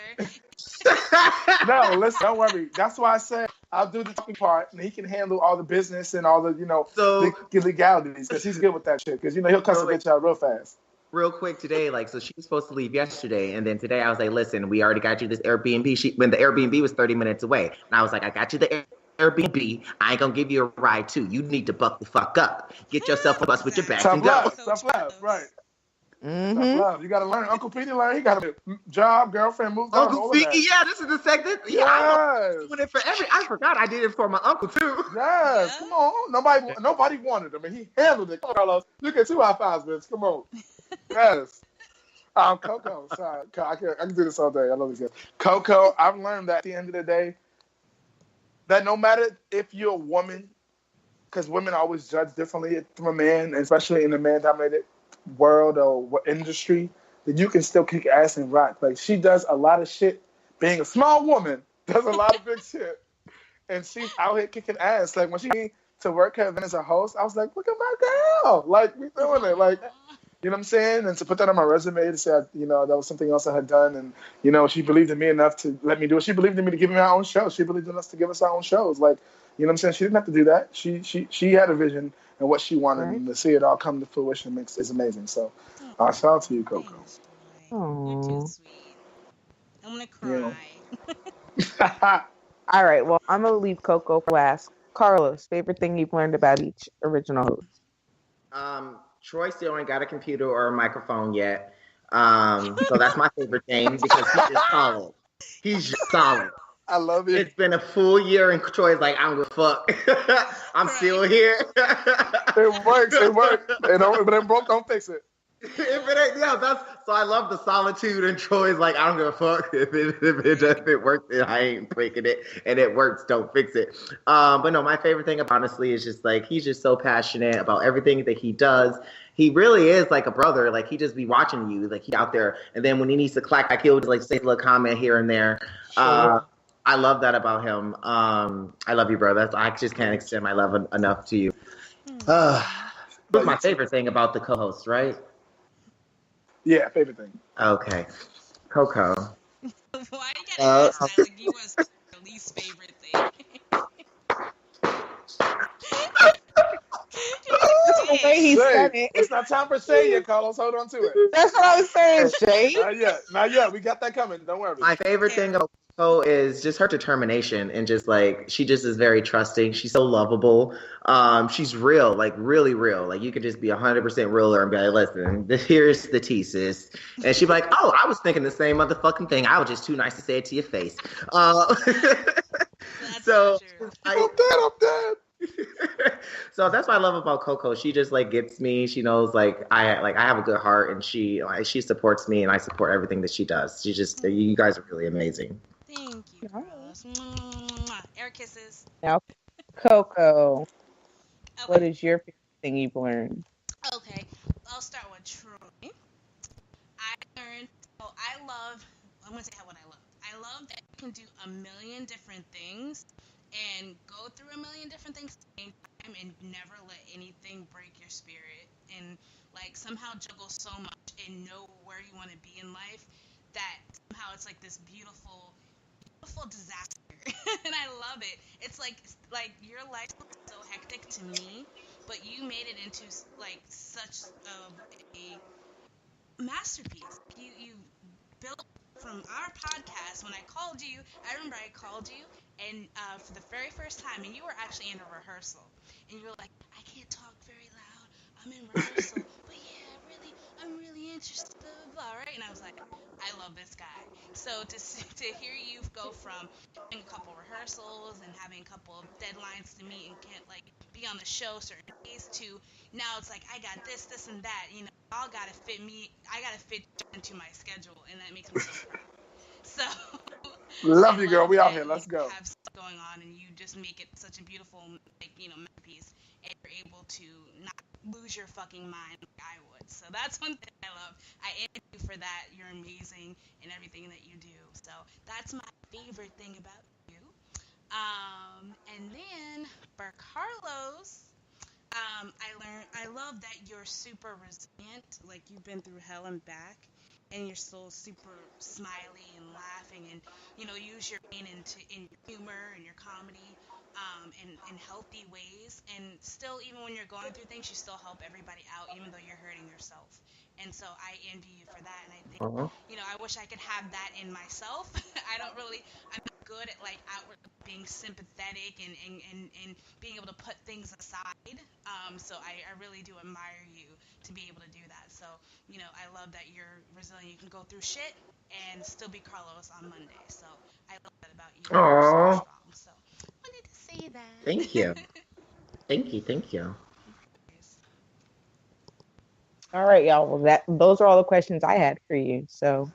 No, listen, don't worry. That's why I said I'll do the talking part, and he can handle all the business and all the, you know, the legalities, because he's good with that shit. Because, you know, he'll cuss a bitch out real fast. Real quick today, like, so she was supposed to leave yesterday, and then today I was like, listen, we already got you this Airbnb. When the Airbnb was 30 minutes away, and I was like, I got you the Airbnb. I ain't gonna give you a ride too. You need to buck the fuck up. Get yourself a bus with your bags and go. Tough love, right. Tough love. You gotta learn. Uncle Petey learned. He got a job, girlfriend, moved on. Uncle Petey, yeah, this is the second. Yeah, yes. I'm doing it for I forgot I did it for my uncle too. Yes, come on. Nobody wanted him, and he handled it. Come on, Carlos. You get 2 high fives, bitch. Come on. Yes. Coco. Sorry, I can do this all day. I love this guy. Coco, I've learned that at the end of the day, that no matter if you're a woman, because women always judge differently from a man, especially in a man-dominated world or industry, that you can still kick ass and rock. Like, she does a lot of shit. Being a small woman, does a lot of big shit. And she's out here kicking ass. Like, when she came to work her event as a host, I was like, look at my girl. Like, we doing it. Like, you know what I'm saying? And to put that on my resume to say, you know, that was something else I had done. And, you know, she believed in me enough to let me do it. She believed in me to give me our own show. She believed in us to give us our own shows. Like, you know what I'm saying? She didn't have to do that. She had a vision and what she wanted. Right. And to see it all come to fruition is amazing. So, shout out to you, Coco. You're too sweet. I'm going to cry. Yeah. All right. Well, I'm going to leave Coco for last. Carlos, favorite thing you've learned about each original host? Troy still ain't got a computer or a microphone yet. So that's my favorite thing because he's just solid. He's just solid. I love it. It's been a full year and Troy's like, I don't give a fuck. I'm still here. It works. But it broke, don't fix it. If it ain't, yeah, that's so. I love the solitude, and Troy's like, I don't give a fuck if it doesn't work, then I ain't breaking it, and it works, don't fix it. But no, my favorite thing, honestly, is just like he's just so passionate about everything that he does. He really is like a brother. Like he just be watching you, like he out there, and then when he needs to clack back, he'll just like say a little comment here and there. Sure. I love that about him. I love you, bro. I just can't extend my love enough to you. That's my favorite thing about the co-host, right? Yeah, favorite thing. Okay. Coco. Why you gotta ask that? Like, you was your least favorite thing. The way he said it. It's not time for shade yet, Carlos. Hold on to it. That's what I was saying, Shay. Not yet. Not yet. We got that coming. Don't worry. My favorite thing about Coco is just her determination and just like she just is very trusting. She's so lovable. She's real, like really real. Like you could just be 100% real and be like, listen, here's the tea, sis. And she'd be like, oh, I was thinking the same motherfucking thing. I was just too nice to say it to your face. So I'm dead. So that's what I love about Coco. She just like gets me. She knows I have a good heart, and she supports me, and I support everything that she does. You guys are really amazing. Thank you, Carlos. Air kisses. Now, Coco, Okay. what is your favorite thing you've learned? Okay, I'll start with Troy. I learned, I'm going to say what I love. I love that you can do a million different things and go through a million different things at the same time and never let anything break your spirit and like somehow juggle so much and know where you want to be in life that somehow it's like this beautiful disaster. And I love it. It's like your life is so hectic to me, but you made it into like such a masterpiece. You built from our podcast. When I called you, I remember I called you and for the very first time, and you were actually in a rehearsal, and you were like, I can't talk very loud, I'm in rehearsal, but yeah, I'm really interested, blah, blah, blah, right? And I was like, I love this guy. So to hear you go from having a couple rehearsals and having a couple of deadlines to meet and can't like be on the show certain days to now it's like I got this and that, you know, I gotta fit into my schedule, and that makes me so proud. So love you, girl. We out here. Let's go. Have stuff going on, and you just make it such a beautiful, masterpiece, and you're able to not lose your fucking mind like I would. So that's one thing I love. I envy you for that. You're amazing in everything that you do. So that's my favorite thing about you. And then for Carlos, I love that you're super resilient. Like you've been through hell and back, and you're still super smiley and laughing, and use your pain in your humor and your comedy, in healthy ways, and still even when you're going through things, you still help everybody out, even though you're hurting yourself. And so I envy you for that, and I think I wish I could have that in myself. I'm not good at like outward being sympathetic and being able to put things aside. So I really do admire you to be able to do that. So, I love that you're resilient. You can go through shit and still be Carlos on Monday. So I love that about you. You're so strong. So I wanted to say that. Thank you. Thank you. All right, y'all. Well, those are all the questions I had for you. So,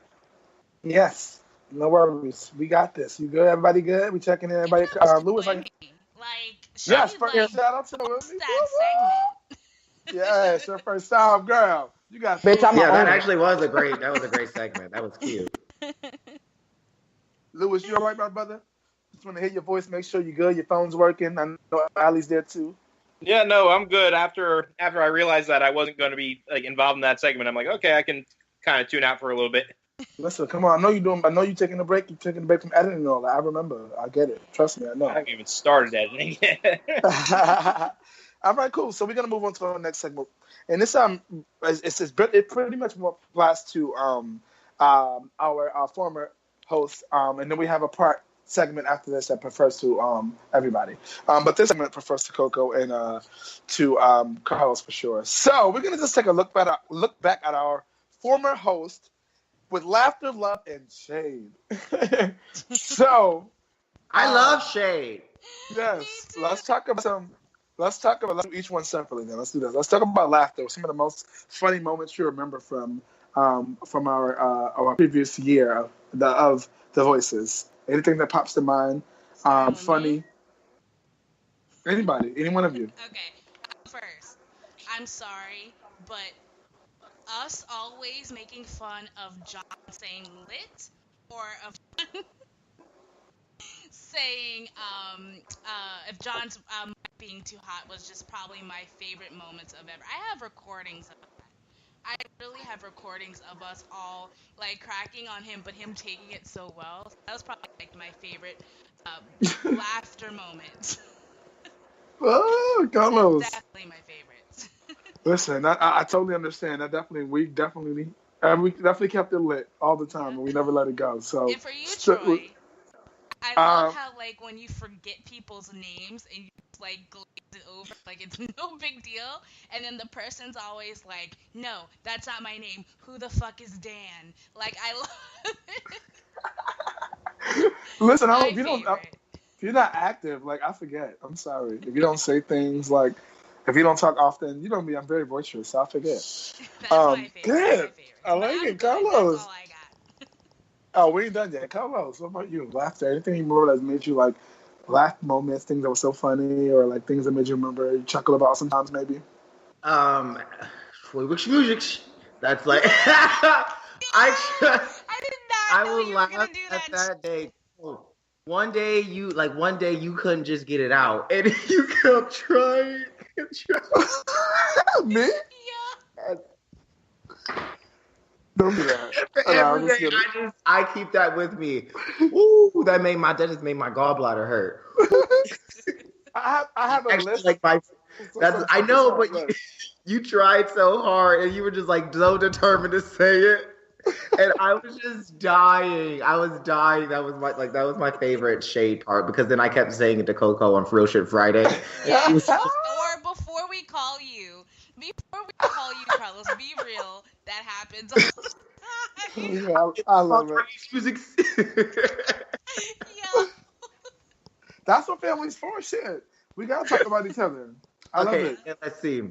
yes, no worries. We got this. You good? Everybody good? We checking in. Everybody. Lewis, yes. Shout out to Lewis. That segment. Yes, your first time, girl. You got. Bitch, that actually was a great segment. That was cute. Lewis, you all right, my brother? Just want to hear your voice. Make sure you're good. Your phone's working. I know Allie's there too. Yeah, no, I'm good. After I realized that I wasn't going to be like involved in that segment, I'm like, okay, I can kind of tune out for a little bit. Listen, come on. I know you're taking a break. You're taking a break from editing and all that. I remember. I get it. Trust me, I know. I haven't even started editing yet. All right, cool. So we're gonna move on to our next segment, and this it pretty much applies to our former host, and then we have a part segment after this that prefers to everybody. But this segment prefers to Coco and to Carlos for sure. So we're gonna just take a look back at our former host with laughter, love, and shade. So I love shade. Yes, let's talk about some let's do each one separately. Then let's do this. Let's talk about laughter. Some of the most funny moments you remember from our previous year of the voices. Anything that pops to mind? Funny. Anybody? Any one of you? Okay. First, I'm sorry, but us always making fun of John saying lit or of saying if John's being too hot was just probably my favorite moments of ever. I have recordings of that. I really have recordings of us all like cracking on him, but him taking it so well. That was probably like my favorite laughter moment. Oh, Carlos. Definitely my favorite. Listen, I totally understand. We definitely kept it lit all the time, and we never let it go. So, and for you, Troy, I love how like when you forget people's names and you just, like glaze it over like it's no big deal, and then the person's always like, "No, that's not my name. Who the fuck is Dan?" Like I love it. Listen, if you're not active, like I forget. I'm sorry if you don't say things like. If you don't talk often, you know me. I'm very boisterous, so I forget. That's my favorite. Good. I like it, Carlos. That's all I got. Oh, we ain't done yet. Carlos, what about you? Laughter. Anything you remember that made you like laugh moments, things that were so funny, or like things that made you remember you chuckle about sometimes, maybe? Which music? That's like I will laugh at that day. One day you couldn't just get it out, and you kept trying. Me? Yeah. Don't do that. Every day, I keep that with me. Ooh, that just made my gallbladder hurt. I have a list. Like I know, but you tried so hard, and you were just like so determined to say it. And I was just dying. That was my favorite shade part because then I kept saying it to Coco on Real Shit Friday. Yes. Or before we call you, Carlos, be real. That happens all the time. Yeah, I love it. Yeah. That's what family's for. Shit, we gotta talk about each other. I love it. Let's see.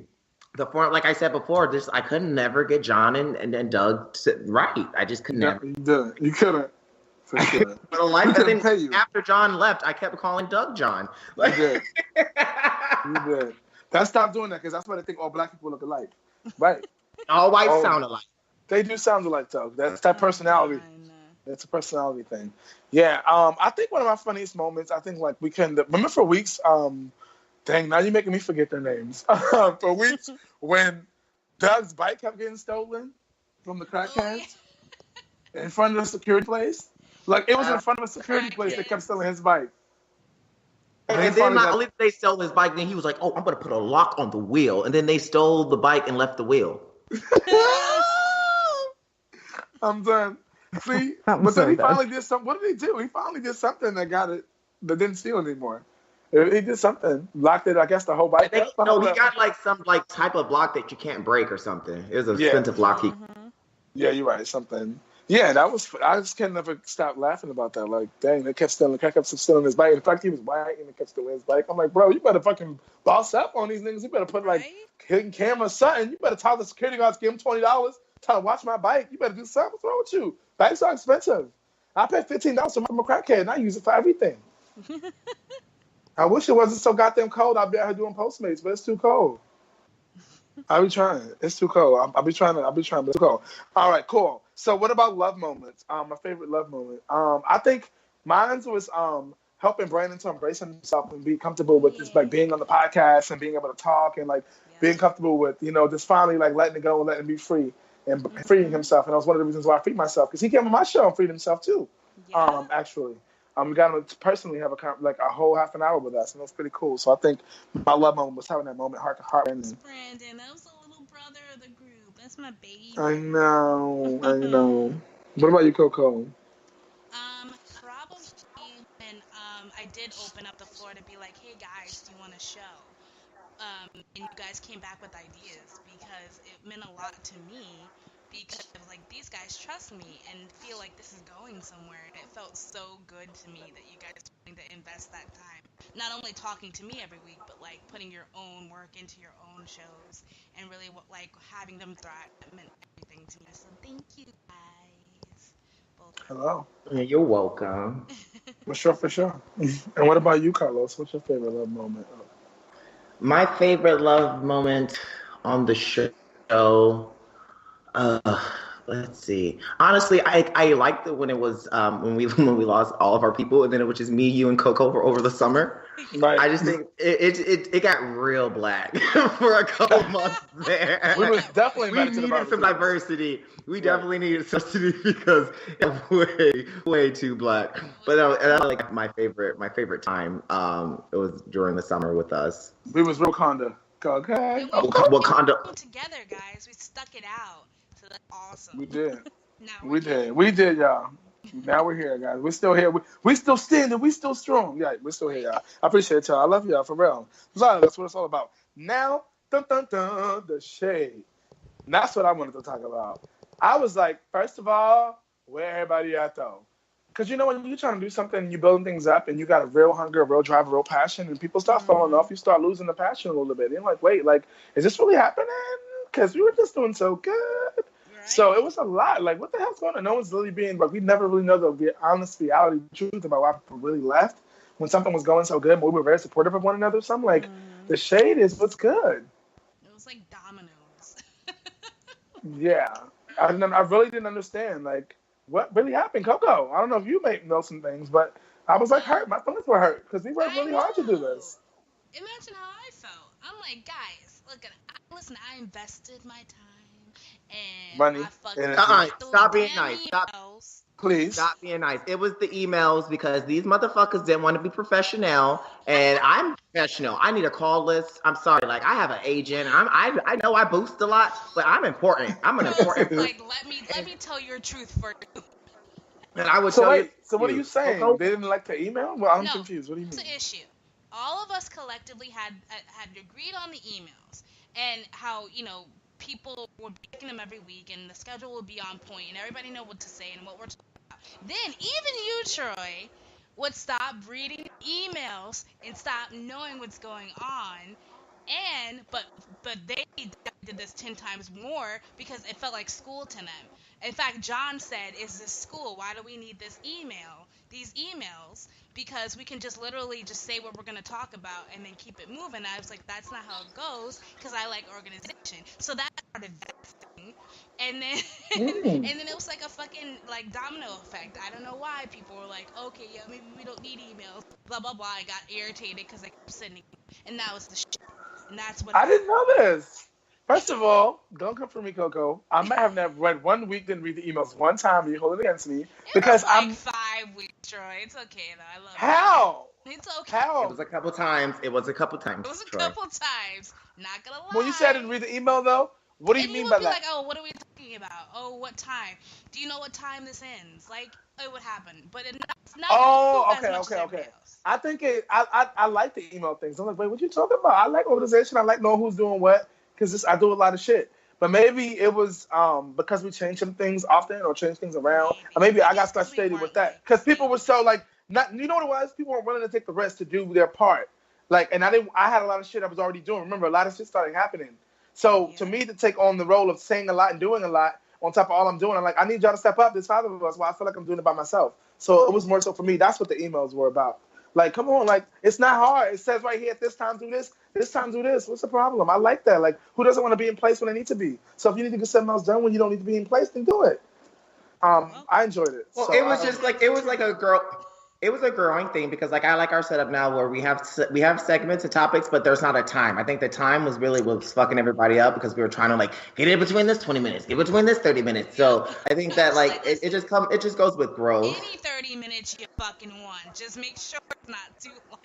The form, like I said before, I couldn't never get John and Doug right. I just could never. You couldn't. For sure. But after John left, I kept calling Doug John. You did. You did. That stop doing that because that's why they think all black people look alike. Right. All whites sound alike. They do sound alike, though. That's that personality. It's a personality thing. Yeah. I think one of my funniest moments. I think like we can remember for weeks. Dang, now you're making me forget their names. For weeks, when Doug's bike kept getting stolen from the crackheads in front of the security place. Like, it was in front of a security place that kept stealing his bike. And then not only did they stole his bike, then he was like, "Oh, I'm going to put a lock on the wheel." And then they stole the bike and left the wheel. I'm done. See? But then he finally did something. What did he do? He finally did something that got it, that didn't steal anymore. He did something. Locked it, I guess, the whole bike. He got like some like type of block that you can't break or something. It was a expensive lock. Yeah, you're right. Something. Yeah, I just can't never stop laughing about that. Like, dang, they kept stealing his bike. In fact, he was white and they kept stealing his bike. I'm like, bro, you better fucking boss up on these niggas. You better put like hidden camera something. You better tell the security guards, give him $20. Tell him, watch my bike. You better do something. What's wrong with you? Bikes are expensive. I paid $15 from a crackhead and I use it for everything. I wish it wasn't so goddamn cold. I'd be out here doing Postmates, but it's too cold. I'll be trying. It's too cold. I'll be trying, but it's too cold. All right, cool. So what about love moments? My favorite love moment. I think mine was helping Brandon to embrace himself and be comfortable with just like being on the podcast and being able to talk and like being comfortable with, just finally like letting it go and letting it be free and freeing himself. And that was one of the reasons why I freed myself because he came on my show and freed himself too. Yeah. Actually. We got him to personally have a whole half an hour with us, and it was pretty cool. So I think my love moment was having that moment heart to heart. Brandon, that was the little brother of the group. That's my baby. I know. What about you, Coco? Probably when I did open up the floor to be like, hey guys, do you want a show? And you guys came back with ideas because it meant a lot to me because like these guys trust me and feel like this is going somewhere, and it felt so good to me that you guys are willing to invest that time, not only talking to me every week, but like putting your own work into your own shows and really like having them thrive. That meant everything to me. So thank you guys. Both. Hello. You're welcome. For sure. And what about you, Carlos? What's your favorite love moment? My favorite love moment on the show. Let's see. Honestly, I liked it when it was when we lost all of our people, and then it was just me, you, and Coco for over the summer. Right. I just think it got real black for a couple months there. We was definitely we needed some diversity. We definitely needed subsidy because it was way too black. But that was like my favorite time. It was during the summer with us. We was Wakanda. Okay. Wakanda. Together, guys, we stuck it out. So that's awesome. We did. Now We did, y'all. Now we're here, guys. We're still here. We still standing. We still strong. Yeah, we're still here, y'all. I appreciate y'all. I love y'all, for real. Love, that's what it's all about. Now, the shade. And that's what I wanted to talk about. I was like, first of all, where everybody at, though? Because, you know, when you're trying to do something and you're building things up and you got a real hunger, a real drive, a real passion, and people start falling off, you start losing the passion a little bit. And you're like, wait, like, is this really happening? Because we were just doing so good. Right. So it was a lot. Like, what the hell's going on? No one's really being, like, we never really know the honest reality, the truth about why people really left when something was going so good, but we were very supportive of one another. So I'm like, the shade is what's good. It was like dominoes. Yeah. I really didn't understand, like, what really happened, Coco? I don't know if you may know some things, but I was like hurt. My feelings were hurt because we worked really hard to do this. Imagine how I felt. I'm like, guys, look, listen, I invested my time and money. Stop being nice. Please. Stop being nice. It was the emails because these motherfuckers didn't want to be professional, and I'm professional. I need a call list. I'm sorry, like I have an agent. I know I boost a lot, but I'm important. I'm an important. Like let me tell your truth for you. And I would tell you. So what are you saying? Coco? They didn't like the email? Well, I'm confused. What do you mean? It's an issue. All of us collectively had agreed on the emails and how, you know, people were picking them every week and the schedule would be on point and everybody know what to say and what we're talking about. Then even you, Troy, would stop reading emails and stop knowing what's going on. And but they did this 10 times more because it felt like school to them. In fact, John said, "Is this school? Why do we need these emails? Because we can just literally just say what we're going to talk about and then keep it moving." I was like, that's not how it goes because I like organization. So that started vesting. And then and then it was like a fucking like domino effect. I don't know why people were like, okay, yeah, maybe we don't need emails, blah, blah, blah. I got irritated because I kept sending, and now it's the shit. And that's what I didn't know this. First of all, don't come for me, Coco. I might have never read 1 week, didn't read the emails one time, and you hold it against me. Because I'm 5 weeks, Troy. It's okay, though. I love it. How? It's okay. How? It was a couple times. Not gonna lie. When you said I didn't read the email, though, what do you mean by that? Like, oh, what are we talking about? Oh, what time? Do you know what time this ends? Like, it would happen. But it's not okay. I think I like the email things. I'm like, wait, what you talking about? I like organization. I like knowing who's doing what because I do a lot of shit. But maybe it was because we change some things often or change things around. Or maybe I got frustrated with that because people were so like, you know what it was? People weren't willing to take the risk to do their part. Like, and I had a lot of shit I was already doing. Remember, a lot of shit started happening. So to me, to take on the role of saying a lot and doing a lot on top of all I'm doing, I'm like, I need y'all to step up. There's 5 of us. Well, I feel like I'm doing it by myself. So it was more so for me. That's what the emails were about. Like, come on, like, it's not hard. It says right here, at this time do this time do this. What's the problem? I like that. Like, who doesn't want to be in place when they need to be? So if you need to get something else done when you don't need to be in place, then do it. I enjoyed it. Well, so it was just like, it was like a growing thing because like I like our setup now where we have segments and topics, but there's not a time. I think the time was fucking everybody up because we were trying to like get in between this 20 minutes, get between this 30 minutes. So I think that like it just goes with growth. Any 30 minutes you fucking want, just make sure it's not too long.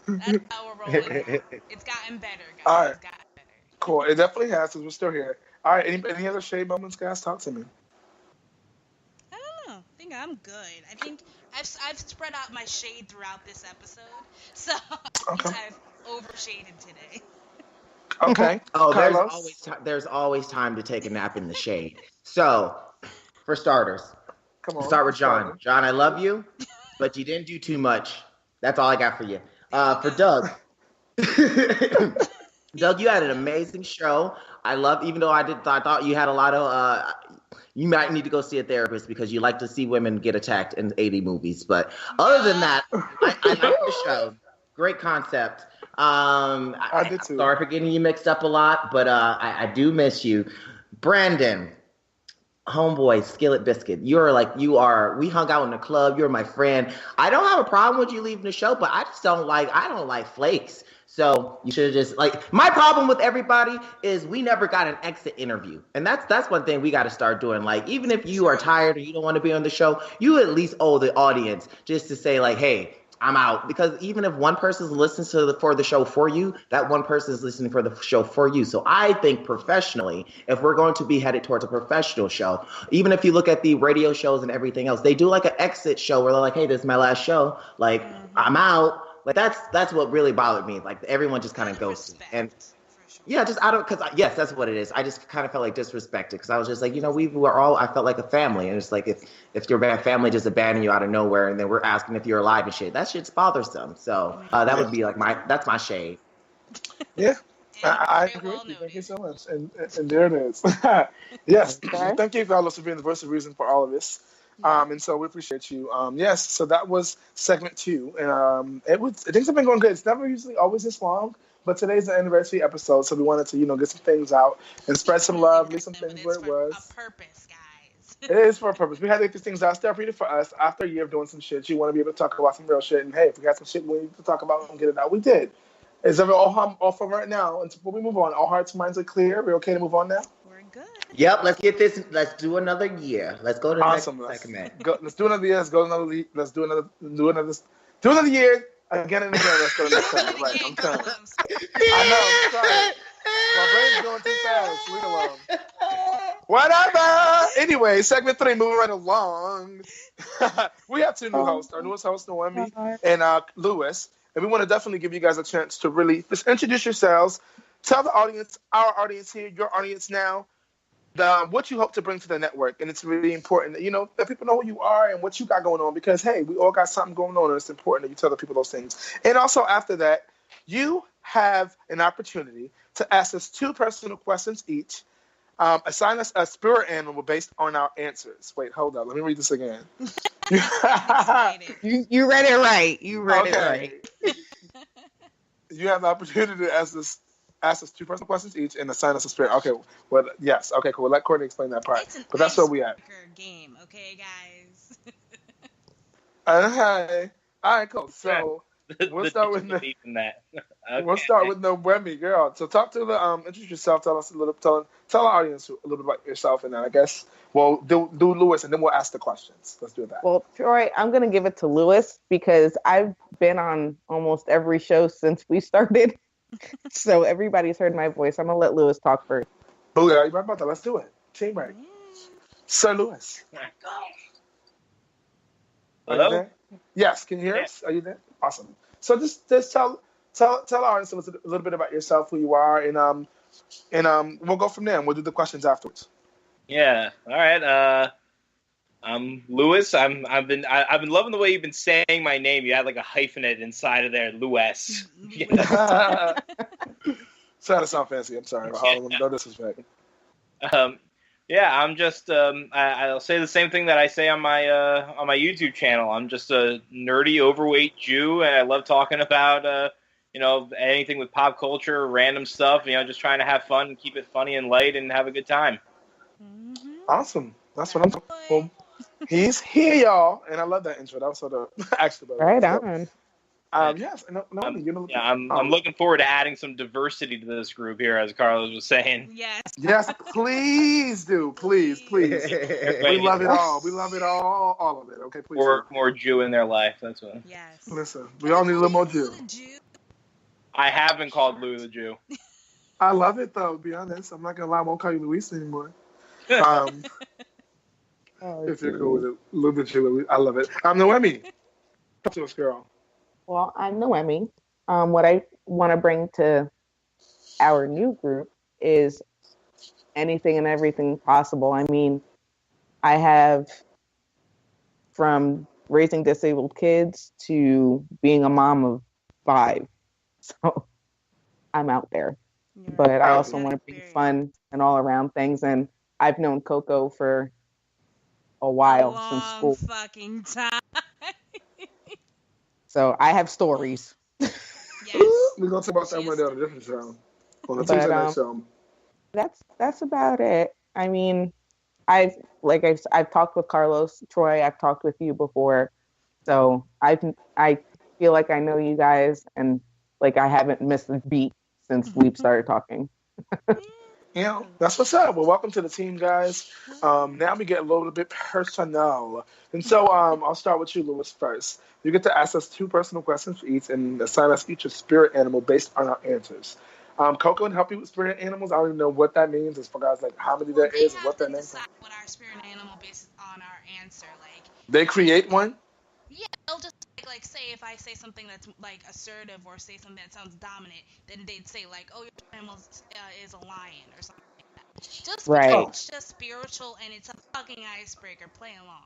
That's how we're rolling. It's gotten better, guys. All right. It's gotten better. Cool. It definitely has because we're still here. All right. Any other shade moments, guys? Talk to me. I don't know. I think I'm good. I think I've spread out my shade throughout this episode, so okay. I've overshaded today. Okay. Oh, Carlos? there's always time to take a nap in the shade. So, for starters, Come on. start with John. John, I love you, but you didn't do too much. That's all I got for you. For Doug, Doug, you had an amazing show. Even though I thought you had a lot of. You might need to go see a therapist because you like to see women get attacked in 80 movies. But other than that, I like the show. Great concept. I did too. Sorry for getting you mixed up a lot, but I do miss you. Brandon, homeboy, Skillet Biscuit, we hung out in the club. You're my friend. I don't have a problem with you leaving the show, but I don't like flakes. So you should have just my problem with everybody is we never got an exit interview. And that's one thing we got to start doing. Like, even if you are tired or you don't want to be on the show, you at least owe the audience just to say hey, I'm out. Because even if one person listens for the show for you, that one person is listening for the show for you. So I think professionally, if we're going to be headed towards a professional show, even if you look at the radio shows and everything else, they do an exit show where they're like, hey, this is my last show. I'm out. That's what really bothered me. Everyone just kind of goes. And yeah, yes, that's what it is. I just kind of felt disrespected because I was just we were all, I felt like a family. And it's if your family just abandoned you out of nowhere and then we're asking if you're alive and shit, that shit's bothersome. So that would be that's my shade. Yeah. I agree with you. Thank you so much. And there it is. Yes. Okay. Thank you, Carlos, for being the voice of reason for all of this. And so we appreciate you. Yes, so that was segment 2. And things have been going good. It's never usually always this long, but today's the anniversary episode, so we wanted to, get some things out and spread some love, leave some things where it was. A purpose, guys. It is for a purpose. We had to get these things out therapeutic for us. After a year of doing some shit, you want to be able to talk about some real shit. And hey, if we got some shit we need to talk about and get it out, we did. Is everyone all from right now? And before we move on, all hearts and minds are clear. We're okay to move on now? We're good. Yep, let's get this. Let's do another year. Let's go to the next segment. Let's do another year. Let's go to another. Let's do another year again and again. Let's go to the next segment. Right, I'm telling you. I know. I'm sorry. My brain's going too fast. Leave it alone. Whatever. Anyway, segment 3, moving right along. We have 2 new hosts. Our newest host, Noemi, and Lewis. And we want to definitely give you guys a chance to really just introduce yourselves. Tell the audience, our audience here, your audience now, what you hope to bring to the network. And it's really important that, that people know who you are and what you got going on. Because, hey, we all got something going on, and it's important that you tell the people those things. And also after that, you have an opportunity to ask us 2 personal questions each. Assign us a spirit animal based on our answers. Wait, hold up. Let me read this again. You read it right. You read it right. You have the opportunity to ask us 2 personal questions each and assign us a spirit. Okay, well, yes. Okay, cool. We'll let Courtney explain that part. But that's where we at. Game, okay, guys? Okay. All right, cool. So we'll start with We'll start with Noemi, girl. So talk to the introduce yourself. Tell us a little. Tell our audience a little bit about yourself, and then I guess we'll do Lewis, and then we'll ask the questions. Let's do that. Well, Troy, I'm gonna give it to Lewis because I've been on almost every show since we started, so everybody's heard my voice. I'm gonna let Lewis talk first. Booyah, you right about that? Let's do it. Team right. Sir Lewis. Hello? Yes. Can you hear us? Are you there? Awesome. So just tell our audience a little bit about yourself, who you are, and we'll go from there, and we'll do the questions afterwards. Yeah. All right. I'm Lewis. I've been loving the way you've been saying my name. You had a hyphenate inside of there, Lewis. Trying to sound fancy. I'm sorry. No disrespect. Yeah, I'm just I'll say the same thing that I say on my YouTube channel. I'm just a nerdy, overweight Jew, and I love talking about anything with pop culture, random stuff. Just trying to have fun and keep it funny and light and have a good time. Mm-hmm. Awesome. That's what I'm talking about. He's here, y'all, and I love that intro. That was sort of actually right on. Yes, I'm looking forward to adding some diversity to this group here, as Carlos was saying. Yes, please do, please. We love it all. We love it all of it. Okay, please. More Jew in their life. That's what. Yes. Listen, we all need a little more Jew. I have been called Lou the Jew. I love it though. To be honest, I'm not gonna lie. I won't call you Luis anymore. If you're cool with it, Lou the Jew. I love it. I'm Noemi. Talk to us, girl. Well, I'm Noemi. What I want to bring to our new group is anything and everything possible. I mean, I have from raising disabled kids to being a mom of 5. So I'm out there. But I also want to be fun and all around things. And I've known Coco for a while since school. Fucking time. So I have stories. Yes. We're gonna talk about that one on a different show. On the Tuesday night show. That's about it. I mean, I've talked with Carlos, Troy. I've talked with you before, so I feel like I know you guys, and like I haven't missed a beat since we've started talking. Yeah, that's what's up. Well, welcome to the team, guys. Now we get a little bit personal. And so I'll start with you, Lewis, first. You get to ask us 2 personal questions for each and assign us each a spirit animal based on our answers. Coco can help you with spirit animals. I don't even know what that means as far as like how many there is and what that means. Decide what our spirit animal based on our answer. Like they create one? Yeah, they'll just like say if I say something that's like assertive or say something that sounds dominant, then they'd say like, "Oh, your animal is a lion" or something like that. Just because it's just spiritual and it's a fucking icebreaker. Play along.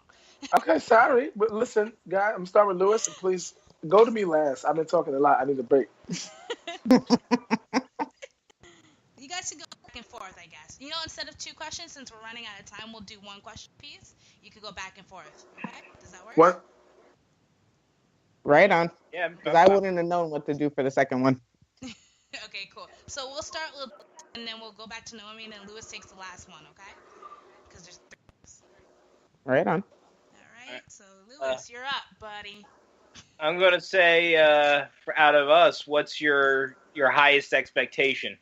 Okay, sorry, but listen, guy, I'm starting with Lewis, and please go to me last. I've been talking a lot. I need a break. You guys should go back and forth, I guess. You know, instead of 2 questions, since we're running out of time, we'll do 1 question piece. You could go back and forth. Okay? Does that work? What? Right on. Yeah. Because I wouldn't have known what to do for the second one. Okay, cool. So we'll start with, and then we'll go back to Naomi, and then Lewis takes the last one, okay? Because there's 3 of us. Right on. All right. So Lewis, you're up, buddy. I'm gonna say, out of us, what's your highest expectation?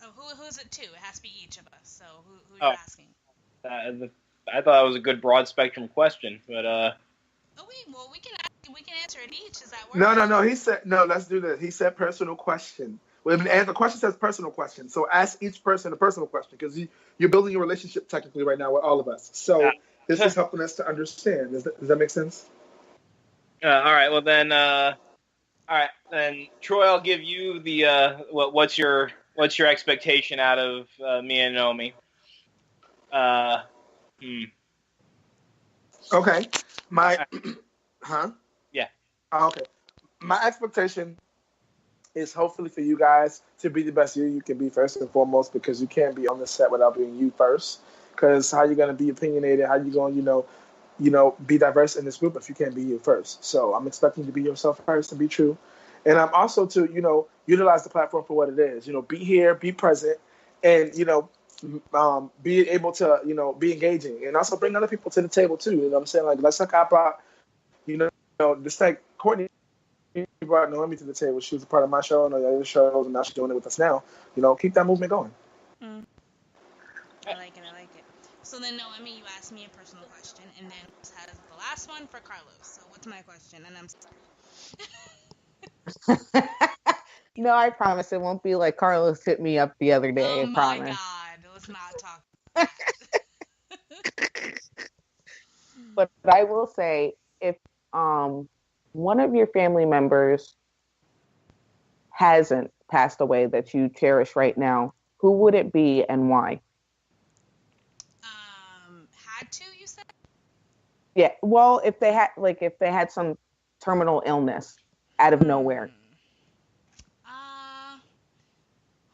Oh, who's it to? It has to be each of us. So who are you asking? I thought it was a good broad spectrum question, but Oh wait, well we can answer it each. Does that work? No. He said no. Let's do this. He said personal question. And the question says personal question. So ask each person a personal question because you're building a relationship technically right now with all of us. So this is helping us to understand. Does that make sense? All right. Well then, then Troy, I'll give you the what's your expectation out of me and Naomi? Okay. Huh? Yeah. Okay. My expectation is hopefully for you guys to be the best you can be first and foremost, because you can't be on the set without being you first. Because how you going to be opinionated? How you going to be diverse in this group if you can't be you first? So I'm expecting you to be yourself first and be true. And I'm also to, utilize the platform for what it is. Be here, be present, and, be able to, be engaging. And also bring other people to the table, too. You know what I'm saying? Like, let's look, I brought, just like Courtney brought Naomi to the table. She was a part of my show and the other shows, and now she's doing it with us now. Keep that movement going. I like it. So then, Naomi, you asked me a personal question, and then has the last one for Carlos. So what's my question? And I'm sorry. No, I promise it won't be like Carlos hit me up the other day. I promise. Oh my God, let's not talk. But I will say, if one of your family members hasn't passed away that you cherish right now, who would it be and why? Had to, you said? Yeah. Well, if they had some terminal illness out of nowhere.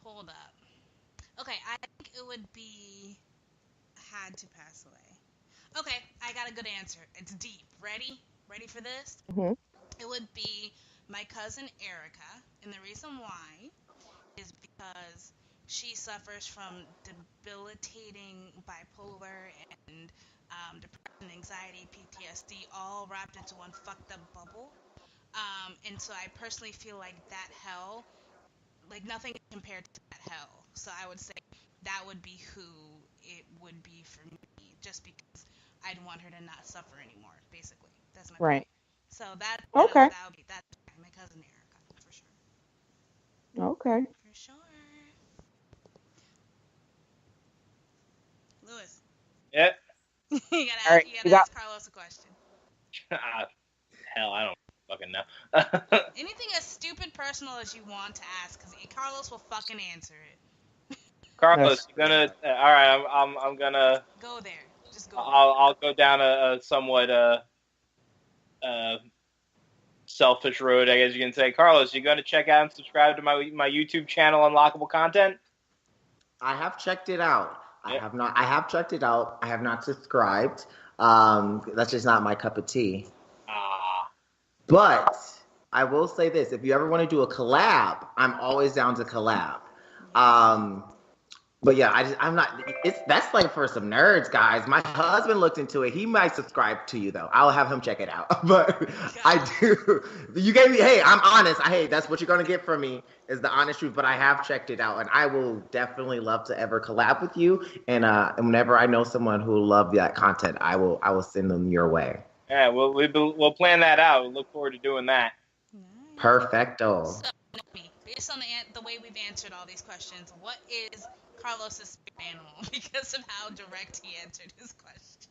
Hold up. Okay, I think it would be had to pass away. Okay, I got a good answer. It's deep. Ready? Ready for this? Mm-hmm. It would be my cousin Erica, and the reason why is because she suffers from debilitating bipolar and depression, anxiety, PTSD, all wrapped into one fucked up bubble. And so I personally feel like that hell, like nothing compared to that hell. So I would say that would be who it would be for me, just because I'd want her to not suffer anymore. Basically, that's my right. point. So that's my cousin Erica for sure. Okay. For sure. Lewis. Yeah. you gotta ask Carlos a question. Hell, I don't fucking know. Anything as stupid personal as you want to ask, because Carlos will fucking answer it. Carlos, you're gonna. All right, I'm gonna go there. Just go. I'll go down a somewhat selfish road, I guess you can say. Carlos, you're gonna check out and subscribe to my YouTube channel, Unlockable Content. I have checked it out. Yep. I have checked it out. I have not subscribed. That's just not my cup of tea. But I will say this: if you ever want to do a collab, I'm always down to collab. But yeah, I'm not. That's like for some nerds, guys. My husband looked into it. He might subscribe to you though. I'll have him check it out. But I do. You gave me. Hey, I'm honest. Hey, that's what you're gonna get from me is the honest truth. But I have checked it out, and I will definitely love to ever collab with you. And whenever I know someone who will love that content, I will send them your way. Yeah, we'll plan that out. We'll look forward to doing that. Perfecto. So, based on the way we've answered all these questions, what is Carlos's spirit animal? Because of how direct he answered his question.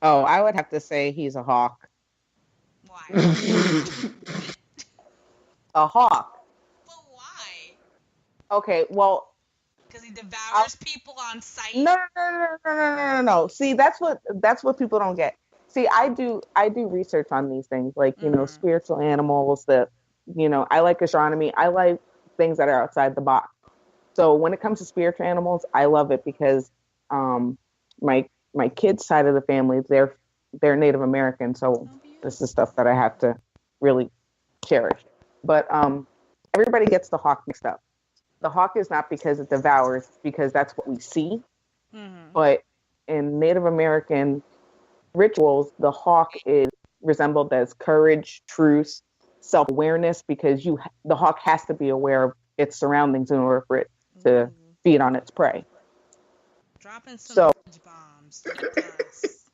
Oh, I would have to say he's a hawk. Why? A hawk. But why? Okay, well. Because he devours people on sight. No. See, that's what people don't get. See, I do research on these things, like spiritual animals. I like astronomy. I like things that are outside the box. So when it comes to spiritual animals, I love it because my kids' side of the family, they're Native American, so this is stuff that I have to really cherish. But everybody gets the hawk mixed up. The hawk is not because it devours, because that's what we see. Mm-hmm. But in Native American rituals, the hawk is resembled as courage, truth, self-awareness, because the hawk has to be aware of its surroundings in order for it to feed on its prey. Dropping some bombs.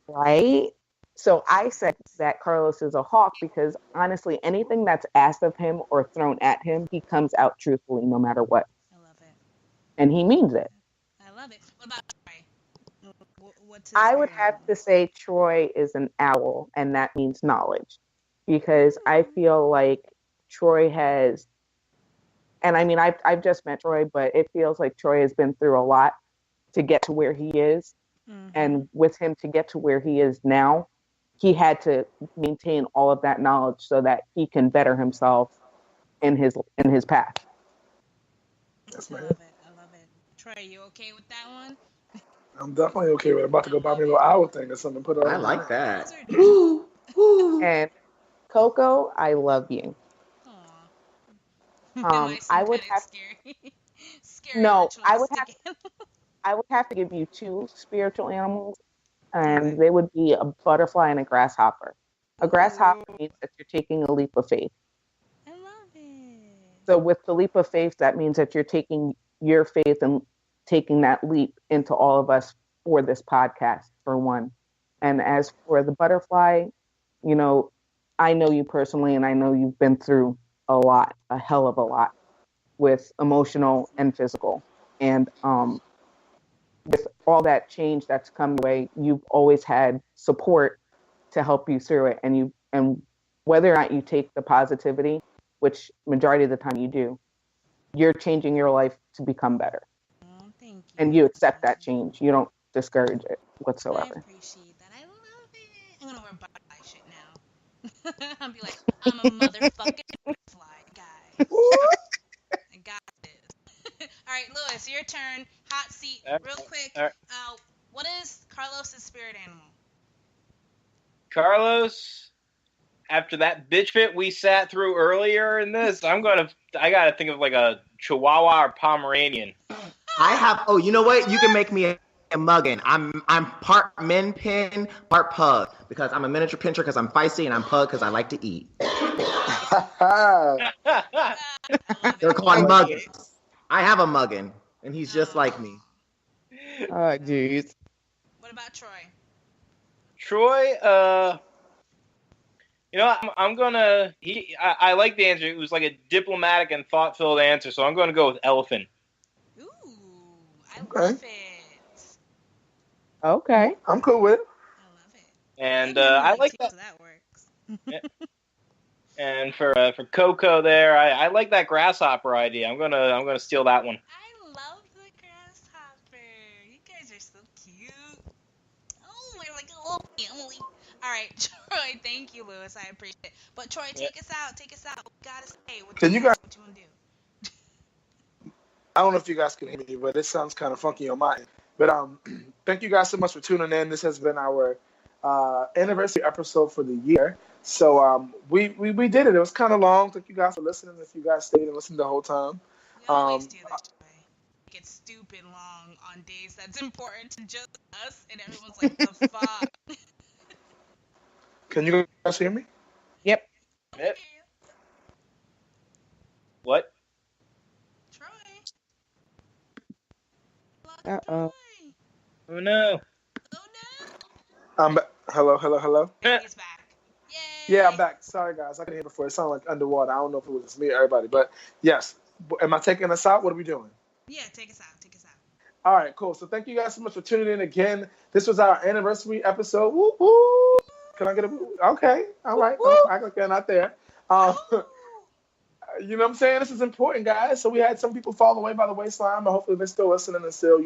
Right? So I said that Carlos is a hawk because honestly, anything that's asked of him or thrown at him, he comes out truthfully no matter what. I love it. And he means it. I love it. What about Troy? I would have to say Troy is an owl, and that means knowledge. Because I feel like Troy has, and I mean, I've just met Troy, but it feels like Troy has been through a lot to get to where he is. Mm-hmm. And with him to get to where he is now, he had to maintain all of that knowledge so that he can better himself in his path. I love it. Troy, you okay with that one? I'm definitely okay with it. I'm about to go buy me a little owl thing or something. Put on. I like that. And Coco, I love you. I would have scary no. I would have to give you two spiritual animals, and they would be a butterfly and a grasshopper. A grasshopper means that you're taking a leap of faith. I love it. So with the leap of faith, that means that you're taking your faith and taking that leap into all of us for this podcast, for one. And as for the butterfly, I know you personally, and I know you've been through a hell of a lot, with emotional and physical. And with all that change that's come your way, you've always had support to help you through it. And whether or not you take the positivity, which majority of the time you do, you're changing your life to become better. Oh, thank you. And you accept that change. You don't discourage it whatsoever. I appreciate that. I love it. I'm gonna wear butterfly shit now. I'll be like, I'm a motherfucking butterfly guy. I got this. All right, Lewis, your turn. Hot seat, real quick. What is Carlos's spirit animal? Carlos, after that bitch fit we sat through earlier in this, I gotta think of like a Chihuahua or Pomeranian. I have. Oh, you know what? You can make me a muggin. I'm part min pin, part pug, because I'm a miniature pincher because I'm feisty, and I'm pug because I like to eat. They're called muggins. I have a muggin, and he's just like me. Oh, jeez. What about Troy? Troy, I'm gonna. I like the answer. It was like a diplomatic and thought-filled answer, so I'm gonna go with elephant. Ooh, I love it. Okay, I'm cool with it. I love it. And I like that. So that works. Yeah. And for Coco there, I like that grasshopper idea. I'm gonna steal that one. I love the grasshopper. You guys are so cute. Oh, we're like a little family. All right, Troy. Thank you, Lewis. I appreciate it. But Troy, take us out. Take us out. What you gotta say? What Can you guys? What you wanna do? I don't know if you guys can hear me, but it sounds kind of funky on my end. But thank you guys so much for tuning in. This has been our anniversary episode for the year. So we did it. It was kind of long. Thank you guys for listening. If you guys stayed and listened the whole time. We always do this, Troy. It gets stupid long on days that's important to just us, and everyone's like, "The fuck." Can you guys hear me? Yep. Yep. What? Troy. Uh-oh. Oh no. Oh no. Hello. He's back. Yay. Yeah, I'm back. Sorry, guys. I couldn't hear before. It sounded like underwater. I don't know if it was just me or everybody. But, yes. Am I taking us out? What are we doing? Yeah, take us out. Take us out. All right, cool. So thank you guys so much for tuning in again. This was our anniversary episode. Woo, woo. Can I get a woo? Okay. All right. I like they're not there. You know what I'm saying? This is important, guys. So we had some people fall away by the wayside, but hopefully they're still listening and still,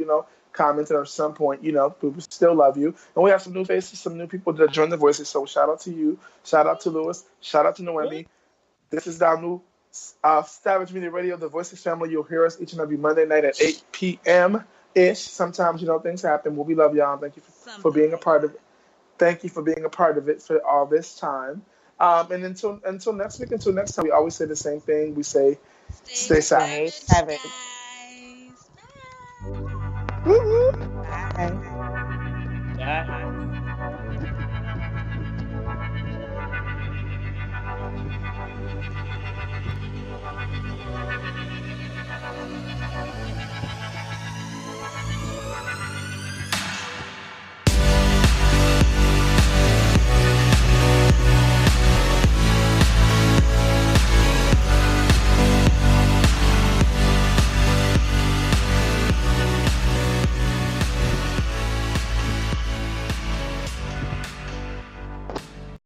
commenting at some point. People still love you. And we have some new faces, some new people that joined the Voices. So shout out to you. Shout out to Lewis. Shout out to Noemi. This is our new Savage Media Radio, the Voices family. You'll hear us each and every Monday night at 8 p.m.-ish. Sometimes, things happen. Well, we love y'all. Thank you for being a part of it. Thank you for being a part of it for all this time. And until next week, until next time, we always say the same thing. We say, stay savage. Savage. Guys. Bye. Woo-hoo. Bye. Yeah.